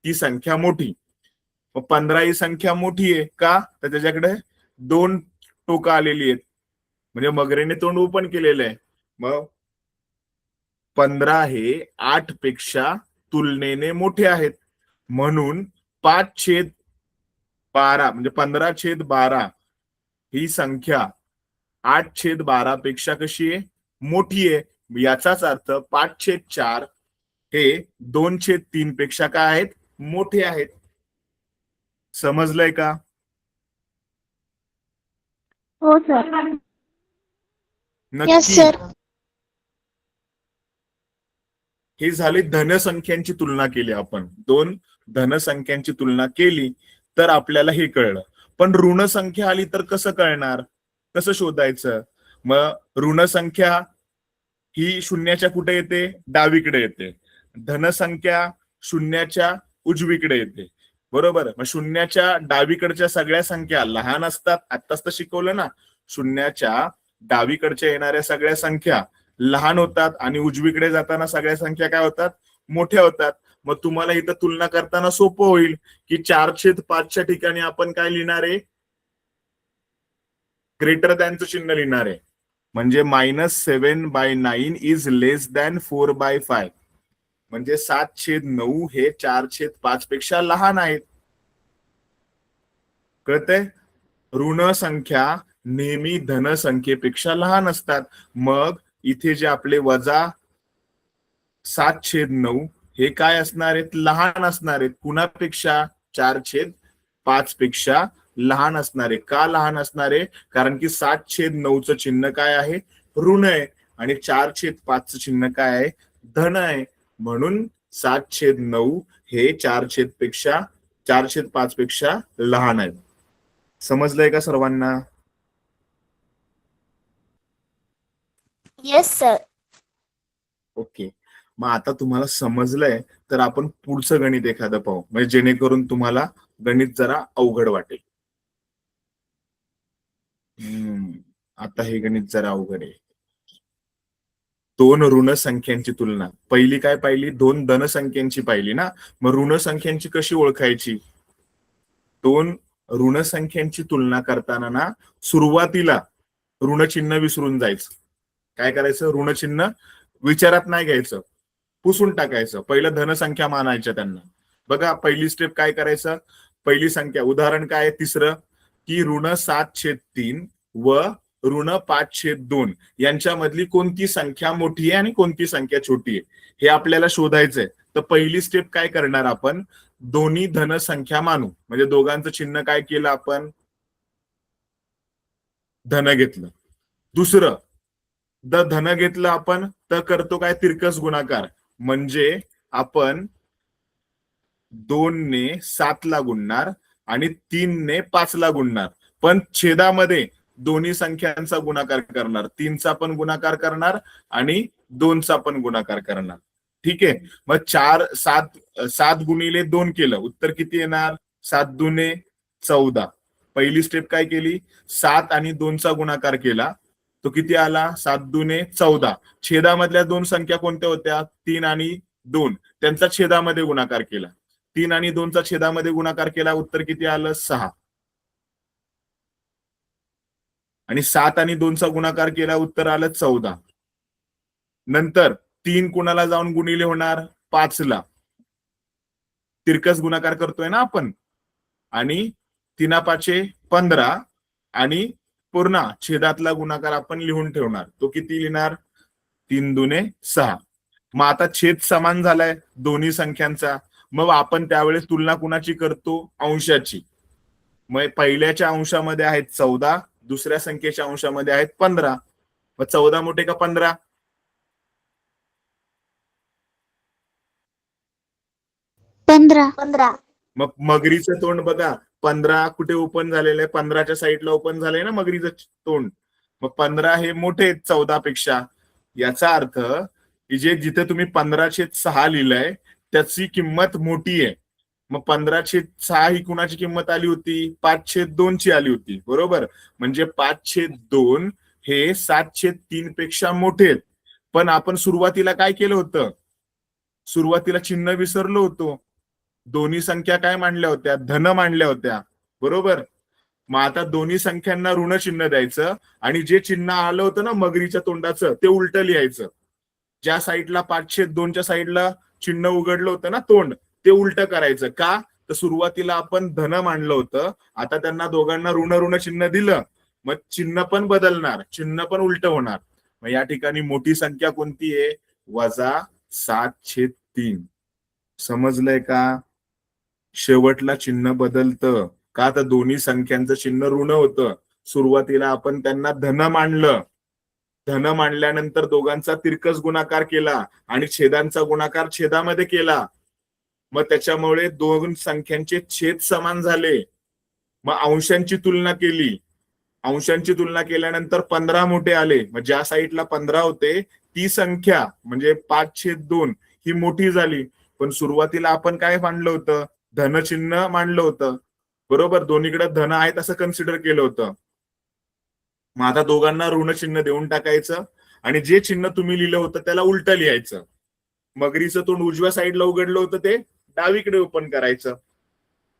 ती संख्या मोठी. मग 15 ही संख्या मोठी आहे का, तर त्याच्याकडे 2 टोकं आलेली आहेत म्हणजे मगरीने तोंड ओपन केलेलं आहे. मग 15 हे 8 पेक्षा तुलनेने मोठे आहेत म्हणून 5/12 म्हणजे 15/12 ही संख्या 8/12 पेक्षा कशी आहे, मोठी आहे. याचाच अर्थ 5/4 हे 2/3 पेक्षा काय आहेत, मोठे आहेत. समजलंय का? हो सर. यस नक्की. सर. ही झाली धनसंख्यांची तुलना केली आपण. दोन धनसंख्यांची तुलना केली तर आपल्याला हे कळलं. पण ऋणसंख्या आली तर कसं कळणार, कसं शोधायचं? मग ऋणसंख्या ही शून्याच्या कुठे येते, डावीकडे येते. धनसंख्या शून्याच्या उजवीकडे येते. बरोबर. मग शून्याच्या डावीकडच्या सगळ्या संख्या लहान असतात. आत्ताच तर शिकवलं ना, शून्याच्या डावीकडच्या येणाऱ्या सगळ्या संख्या लहान होतात आणि उजवीकडे जाताना सगळ्या संख्या काय होतात, मोठ्या होतात. मग तुम्हाला इथं तुलना करताना सोपं होईल की 4/5च्या ठिकाणी आपण काय लिहिणार आहे, ग्रेटर दॅनचं चिन्ह लिहिणार आहे. म्हणजे -7/9 इज लेस दॅन 4/5. म्हणजे 7/9 हे 4/5 पेक्षा लहान आहेत. कळतंय? ऋण संख्या नेहमी धनसंख्येपेक्षा लहान असतात. मग इथे जे आपले वजा 7/9 हे काय असणार आहेत, लहान असणार आहेत. कुणापेक्षा, 4/5 पेक्षा लहान असणारे. का लहान असणारे, कारण की 7/9चं चिन्ह काय आहे, ऋण आहे आणि 4/5चं चिन्ह काय आहे, धन आहे. म्हणून 7/9 हे 4/5 पेक्षा लहान आहेत. समजलंय का सर्वांना? Yes sir. ओके. मग आता तुम्हाला समजलंय तर आपण पुढचं गणित एखादं पाहू, म्हणजे जेणेकरून तुम्हाला गणित जरा अवघड वाटेल. आता हे गणित जरा अवघड आहे. दोन ऋण संख्यांची तुलना. पहिली काय पाहिली, दोन धनसंख्यांची पाहिली ना. मग ऋण संख्यांची कशी ओळखायची, दोन ऋण संख्यांची तुलना करताना ना सुरुवातीला ऋणचिन्ह विसरून जायचं. काय करायचं? ऋणचिन्ह विचारात नाही घ्यायचं, पुसून टाकायचं. पहिलं धनसंख्या मानायच्या त्यांना. बघा पहिली स्टेप काय करायचं? पहिली संख्या उदाहरण काय आहे? तिसरं की ऋण 7/3 व ऋण 5/2 यांच्यामधली कोणती संख्या मोठी आहे आणि कोणती संख्या छोटी आहे हे आपल्याला शोधायचंय. तर पहिली स्टेप काय करणार आपण? दोन्ही धनसंख्या मानू. म्हणजे दोघांचं चिन्ह काय केलं आपण? धन घेतलं. दुसरं धन घेतलं आपण तर करतो काय? तिरकस गुणाकार. म्हणजे आपण 2 ने 7 ला गुणणार आणि 3 ने 5 ला गुणणार. पण छेदामध्ये दोन्ही संख्यांचा गुणाकार करणार. 3 चा पण गुणाकार करणार आणि 2 चा पण गुणाकार करणार. ठीक आहे. मग 7 गुणिले 2 केलं, उत्तर किती येणार? 7 दुने 14. पहिली स्टेप काय केली? 7 आणि 2 चा गुणाकार केला, तो किती आला? 7 दुने 14. छेदामधल्या दोन संख्या कोणत्या होत्या? 3 आणि 2. त्यांचा छेदामध्ये गुणाकार केला. 3 आणि 2 चा छेदामध्ये गुणाकार केला, उत्तर किती आलं? 6. आणि 7 आणि 2 चा गुणाकार केला, उत्तर आलं 14. नंतर 3 कुणाला जाऊन गुणिले होणार? 5 ला. तिरकस गुणाकार करतोय ना आपण. आणि 3 15 आणि पूर्ण छेदातला गुणाकार आपण लिहून ठेवणार. तो किती लिहिणार? 3 दुने 6. मग आता छेद समान झालाय दोन्ही संख्यांचा. मग आपण त्यावेळेस तुलना कुणाची करतो? अंशाची. मग पहिल्याच्या अंशामध्ये आहेत 14, दुसऱ्या संख्येच्या अंशामध्ये आहेत 15. मग 14 मोठे का 15? पंधरा. मग मगरीचं तोंड बघा, 15 कुठे ओपन झालेलं आहे? 15च्या साईडला ओपन झालंय ना मगरीचं तोंड. मग 15 हे मोठे आहेत 14 पेक्षा. याचा अर्थ की जिथे तुम्ही 15/6 लिहिलंय त्याची किंमत मोठी आहे. मग 15/6 ही कुणाची किंमत आली होती? 5/2 ची आली होती. बरोबर. म्हणजे 5/2 हे 7/3 पेक्षा मोठे आहेत. पण आपण सुरुवातीला काय केलं होतं? सुरुवातीला चिन्ह विसरलो होतो. दोन्ही संख्या काय मांडल्या होत्या? धन मांडल्या होत्या. बरोबर. मग आता दोन्ही संख्यांना ऋण चिन्ह द्यायचं आणि जे चिन्ह आलं होतं ना मगरीच्या तोंडाचं ते उलट लिहायचं. ज्या साईडला 5/2च्या साईडला चिन्ह उघडलं होतं ना तोंड, ते उलट करायचं. का? तर सुरुवातीला आपण धन मांडलं होतं, आता त्यांना दोघांना ऋण चिन्ह दिलं, मग चिन्ह पण बदलणार, चिन्ह पण उलट होणार. मग या ठिकाणी मोठी संख्या कोणती आहे? -7/3. समजलंय का? शेवटला चिन्ह बदलतं. का? तर दोन्ही संख्यांचं चिन्ह ऋण होतं. सुरुवातीला आपण त्यांना धन मांडलं. धन मांडल्यानंतर दोघांचा तिरकस गुणाकार केला आणि छेदांचा गुणाकार छेदामध्ये केला. मग त्याच्यामुळे दोन संख्यांचे छेद समान झाले. मग अंशांची तुलना केली. अंशांची तुलना केल्यानंतर 15 मोठे आले. मग ज्या साईडला 15 होते ती संख्या म्हणजे 5/2 ही मोठी झाली. पण सुरुवातीला आपण काय मांडलं होतं? धनचिन्ह मांडलं होतं. बरोबर. दोन्हीकडे धन आहेत असं कन्सिडर केलं होतं. मग आता दोघांना ऋण चिन्ह देऊन टाकायचं आणि जे चिन्ह तुम्ही लिहिलं होतं त्याला उलट लिहायचं. मगरीचं तोंड उजव्या साईडला उघडलं होतं ते डावीकडे ओपन करायचं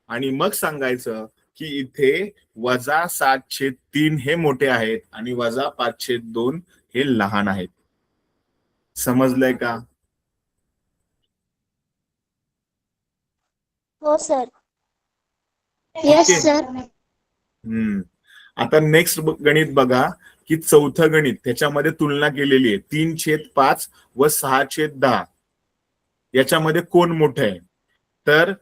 आणि मग सांगायचं की इथे -7/3 हे मोठे आहेत आणि -5/2 हे लहान आहेत. समजलंय का? हो सर. Yes okay. सर. आता नेक्स्ट गणित बघा की चौथं गणित, त्याच्यामध्ये तुलना केलेली आहे 3/5 व 6/10. याच्यामध्ये कोण मोठं आहे? तर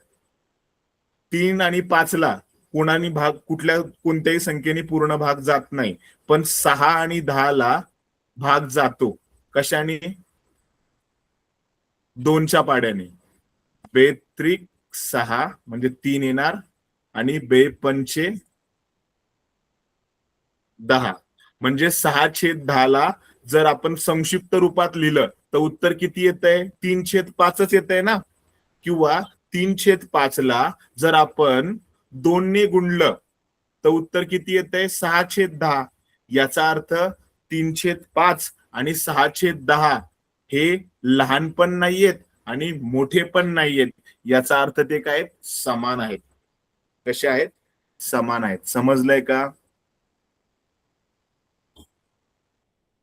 3 आणि 5 ला कोणत्याही संख्येने पूर्ण भाग जात नाही, पण 6 आणि 10 ला भाग जातो. कशाने? 2च्या पाड्याने. 2×3=6 म्हणजे 3 येणार आणि 2×5=10 म्हणजे 6/10 ला जर आपण संक्षिप्त रूपात लिहिलं तर उत्तर किती येतंय? 3/5च येतंय ना. किंवा 3/5 ला जर आपण 2 ने गुणलं तर उत्तर किती येतंय? 6/10. याचा अर्थ 3/5 आणि 6/10 हे लहान पण नाहीयेत आणि मोठे पण नाहीयेत. याचा अर्थ ते काय? समान आहेत. कसे आहेत? समान आहेत. समजलंय का?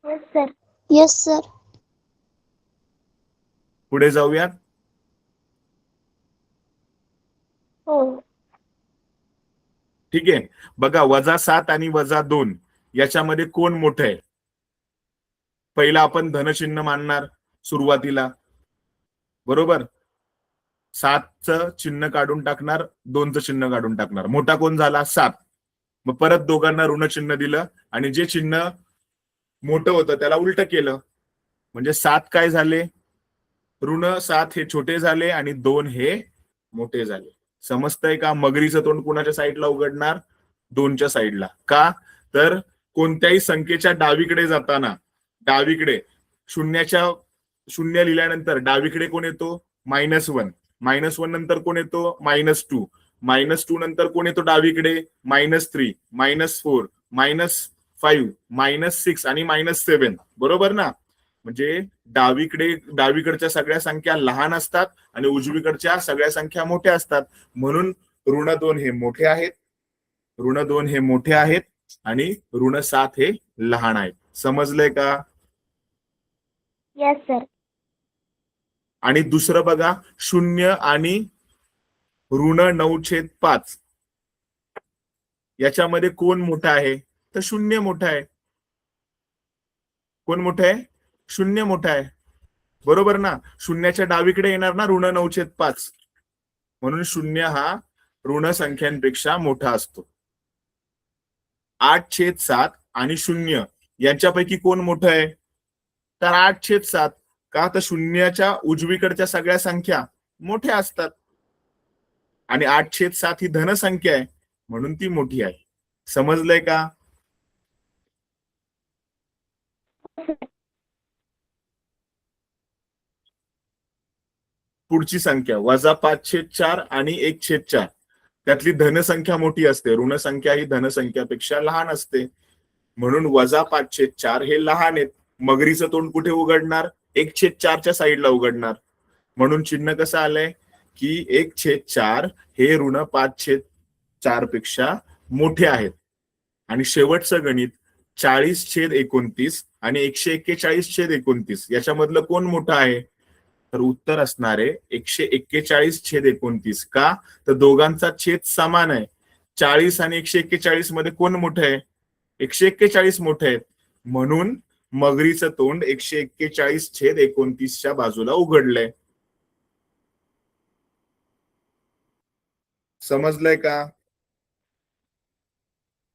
Yes sir. Yes sir. पुढे जाऊयात. हो. ठीक आहे. बघा, -7 आणि -2 याच्यामध्ये कोण मोठं आहे? पहिला आपण धनचिन्ह मानणार सुरुवातीला, बरोबर. 7चं चिन्ह काढून टाकणार, 2चं चिन्ह काढून टाकणार. मोठा कोण झाला? 7. मग परत दोघांना ऋण चिन्ह दिलं आणि जे चिन्ह मोठं होतं त्याला उलट केलं. म्हणजे 7 काय झाले? -7 हे छोटे झाले आणि 2 हे मोठे झाले. समजतंय का? मगरीचं तोंड कुणाच्या साईडला उघडणार? 2च्या साईडला. का? तर कोणत्याही संख्येच्या डावीकडे जाताना, डावीकडे शून्य लिहिल्यानंतर डावीकडे कोण येतो? -1. -1 नंतर कोण येतो? -2. -2 नंतर कोण येतो डावीकडे? -3, -4, -5, -6 आणि -7. बरोबर ना? म्हणजे डावीकडच्या सगळ्या संख्या लहान असतात आणि उजवीकडच्या सगळ्या संख्या मोठ्या असतात. म्हणून -2 हे मोठे आहेत, -2 हे मोठे आहेत आणि -7 हे लहान आहेत. समजलंय का? Yes sir. आणि दुसरं बघा, 0 आणि -9/5 याच्यामध्ये कोण मोठा आहे? तर 0 मोठा आहे. कोण मोठं आहे? 0 मोठा आहे. बरोबर ना? शून्याच्या डावीकडे येणार ना -9/5. म्हणून 0 हा ऋण संख्यांपेक्षा मोठा असतो. 8/7 आणि 0 यांच्यापैकी कोण मोठं आहे? तर 8/7. का? तर शून्याच्या उजवीकडच्या सगळ्या संख्या मोठ्या असतात आणि 8/7 ही धनसंख्या आहे म्हणून ती मोठी आहे. समजलंय का? पुढची संख्या -5/4 आणि 1/4. त्यातली धनसंख्या मोठी असते, ऋणसंख्या ही धनसंख्यापेक्षा लहान असते. म्हणून -5/4 हे लहान आहेत. मगरीचं तोंड कुठे उघडणार? 1/4च्या साईडला उघडणार. म्हणून चिन्ह कसं आलंय की 1/4 हे ऋण 5/4 पेक्षा मोठे आहेत. आणि शेवटचं गणित 40/29 आणि 141/29 याच्यामधलं कोण मोठं आहे? तर उत्तर असणारे 141/29. का? तर दोघांचा छेद समान आहे. 40 आणि 141 मध्ये कोण मोठं आहे? 141 मोठे आहेत. म्हणून मगरीचं तोंड 141/29च्या बाजूला उघडलंय. समजलंय का?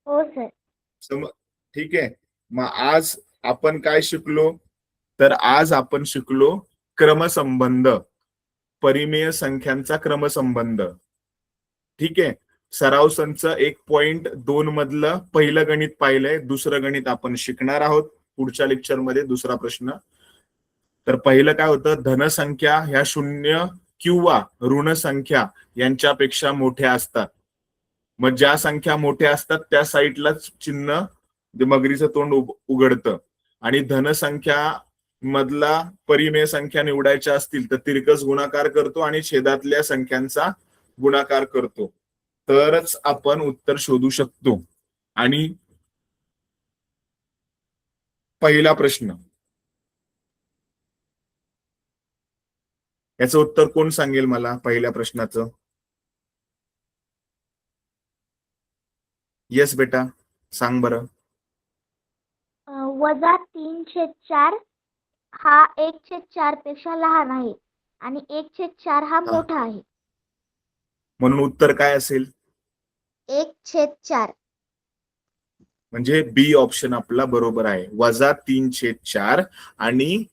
हो सर. ठीक आहे. मग आज आपण काय शिकलो? तर आज आपण शिकलो क्रमसंबंध, परिमेय संख्यांचा क्रमसंबंध. ठीक आहे. सराव संच 1.2 मधलं पहिलं गणित पाहिलंय. दुसरं गणित आपण शिकणार आहोत पुढच्या लेक्चर मध्ये. दुसरा प्रश्न. तर पहिलं काय होतं? धनसंख्या ह्या 0 किंवा ऋण संख्या यांच्यापेक्षा मोठ्या असतात. मग ज्या संख्या मोठ्या असतात त्या साईडलाच चिन्ह मगरीचं तोंड उघडतं. आणि धनसंख्या मधला परिमेय संख्या निवडायच्या असतील तर तिरकस गुणाकार करतो आणि छेदातल्या संख्यांचा गुणाकार करतो. तरच आपण उत्तर शोधू शकतो. आणि पहिला प्रश्न, याचं उत्तर कोण सांगेल मला पहिल्या प्रश्नाचं? येस बेटा, सांग बरं. -3/4 हा 1/4 पेक्षा लहान आहे आणि 1/4 हा मोठा आहे. म्हणून उत्तर काय असेल? 1/4. म्हणजे बी ऑप्शन आपला बरोबर आहे. -3/4 आणि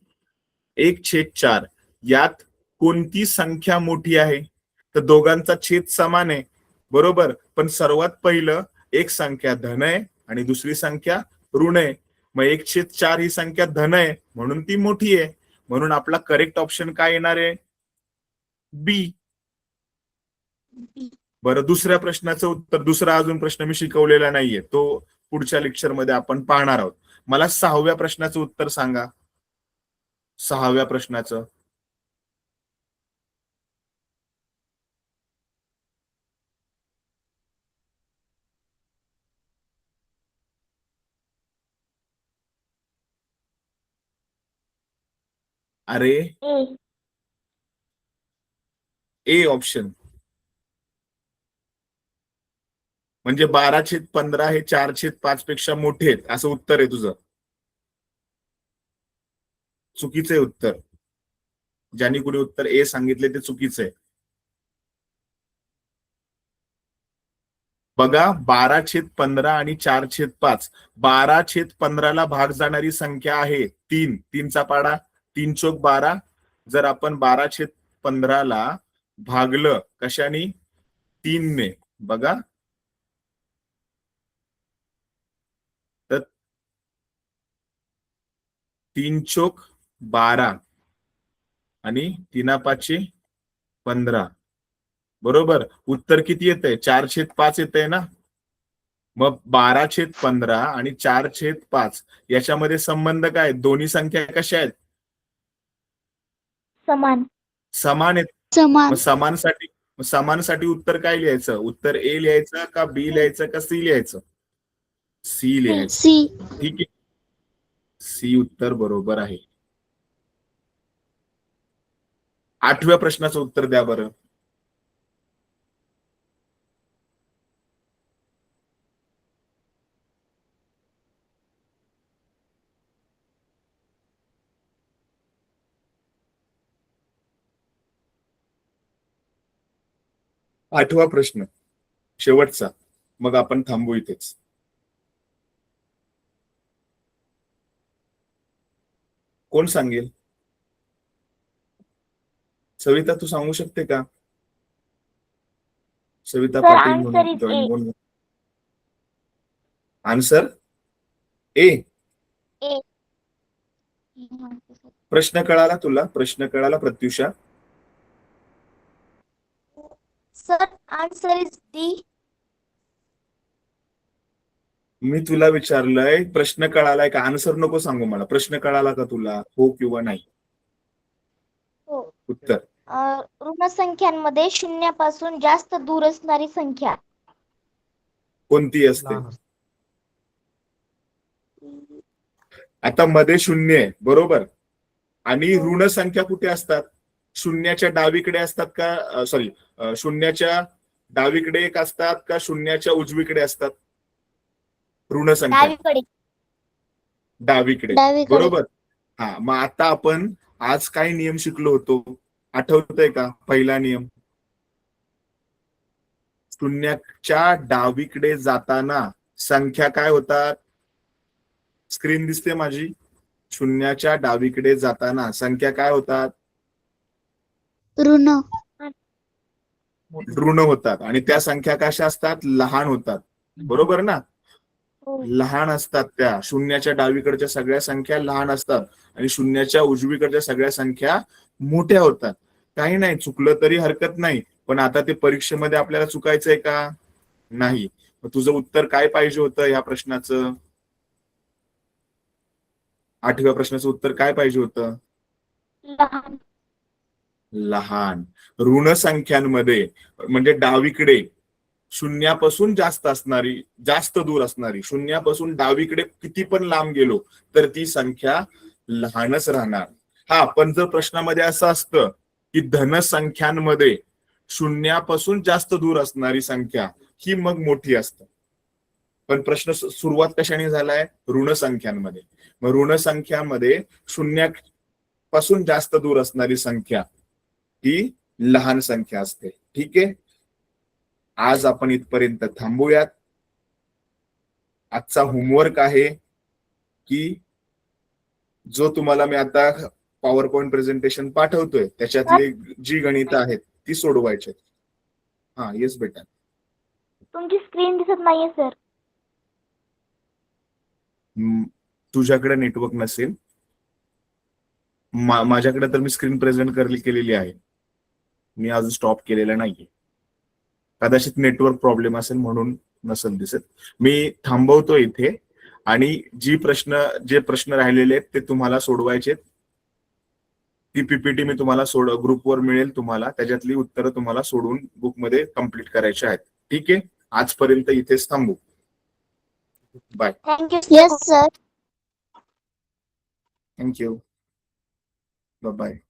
1/4 यात कोणती संख्या मोठी आहे? तर दोघांचा छेद समान आहे, बरोबर. पण सर्वात पहिलं एक संख्या धन आहे आणि दुसरी संख्या ऋण आहे. मग 1/4 ही संख्या धन आहे म्हणून ती मोठी आहे. म्हणून आपला करेक्ट ऑप्शन काय येणार आहे? बी. बरं, दुसऱ्या प्रश्नाचं उत्तर. दुसरा अजून प्रश्न मी शिकवलेला नाहीये, तो पुढच्या लेक्चर मध्ये आपण पाहणार आहोत. मला 6व्या प्रश्नाचं उत्तर सांगा. 6व्या प्रश्नाचं. अरे ए. ए ऑप्शन म्हणजे 12/15 हे 4/5 पेक्षा मोठे आहेत असं उत्तर आहे तुझं. चुकीचं आहे उत्तर. ज्यांनी कुणी उत्तर ए सांगितले ते चुकीचं आहे. बघा 12/15 आणि 4/5. 12/15 भाग जाणारी संख्या आहे 3. 3चा पाडा 3 चोक 12. जर आपण 12/15 भागलं कशाने 3 ने बघा तर 3 चोक 12 आणि 3×5 = 15. बरोबर. उत्तर किती येत आहे 4/5 येत आहे ना. मग 12/15 आणि 4/5 याच्यामध्ये संबंध काय दोन्ही संख्या कशा आहेत समान. समान आहेत. समान. मग समानसाठी उत्तर काय लिहायचं उत्तर ए लिहायचं का बी लिहायचं का सी लिहायचं सी लिहायचं. सी. ठीक आहे सी उत्तर बरोबर आहे. 8व्या प्रश्नाचं उत्तर द्या बरं. आठवा प्रश्न शेवटचा मग आपण थांबू इथेच. कोण सांगेल सविता तू सांगू शकते का सविता Sir, पाटील answer म्हणून is जॉईन A. म्हणून आन्सर ए. ए. प्रश्न कळाला तुला प्रश्न कळाला Pratyusha. Sir answer is D. मी तुला विचारलंय प्रश्न कळालाय का आन्सर नको सांगू मला प्रश्न कळाला का तुला हो किंवा नाही. हो. उत्तर ऋण संख्यांमध्ये शून्यापासून जास्त दूर असणारी संख्या कोणती असते. आता मध्ये 0 आहे बरोबर आणि ऋण संख्या कुठे असतात शून्याच्या डावीकडे असतात का सॉरी शून्याच्या डावीकडे एक असतात का शून्याच्या उजवीकडे असतात ऋण संख्या डावीकडे. डावीकडे डावीकडे. बरोबर. हा मग आता आपण आज काय नियम शिकलो होतो आठवतंय का पहिला नियम शून्याच्या डावीकडे जाताना संख्या काय होतात स्क्रीन दिसते माझी शून्याच्या डावीकडे जाताना संख्या काय होतात ऋण. ऋण होतात आणि त्या संख्या कशा असतात लहान होतात बरोबर ना. लहान असतात त्या शून्याच्या डावीकडच्या सगळ्या संख्या लहान असतात आणि शून्याच्या उजवीकडच्या सगळ्या संख्या मोठ्या होतात. काही नाही चुकलं तरी हरकत नाही पण आता ते परीक्षेमध्ये आपल्याला चुकायचंय का नाही. तुझं उत्तर काय पाहिजे होतं या प्रश्नाचं 8व्या प्रश्नाचं उत्तर काय पाहिजे होतं लहान. लहान. ऋण संख्यांमध्ये म्हणजे डावीकडे शून्यापासून जास्त असणारी जास्त दूर असणारी शून्यापासून डावीकडे किती पण लांब गेलो तर ती संख्या लहानच राहणार. हा पण जर प्रश्नामध्ये असं असतं की धनसंख्यांमध्ये शून्यापासून जास्त दूर असणारी संख्या ही मग मोठी असते पण प्रश्न सुरुवात कशाने झालाय ऋण संख्यांमध्ये. मग ऋण संख्यामध्ये शून्यापासून जास्त दूर असणारी संख्या ही लहान संख्या असते. ठीक आहे आज आपण इथपर्यंत थांबूयात. आजचा होमवर्क आहे की जो तुम्हाला मी आता पॉवर पॉइंट प्रेझेंटेशन पाठवतोय त्याच्यातली जी गणित आहेत ती सोडवायची. हा येस बेटा तुमची स्क्रीन दिसत नाहीये सर. तुझ्याकडे नेटवर्क नसेल माझ्याकडे तर मी स्क्रीन प्रेझेंट केलेली आहे. मी अजून स्टॉप केलेला नाहीये. कदाचित नेटवर्क प्रॉब्लेम असेल म्हणून नसेल दिसत. मी थांबवतो इथे आणि जे प्रश्न राहिलेले आहेत ते तुम्हाला सोडवायचे. ती पीपीटी मी तुम्हाला ग्रुपवर मिळेल तुम्हाला त्याच्यातली उत्तरं तुम्हाला सोडून बुकमध्ये कम्प्लीट करायची आहेत. ठीक आहे आजपर्यंत इथेच थांबू. Bye. Thank you. Yes sir. Thank you. Bye.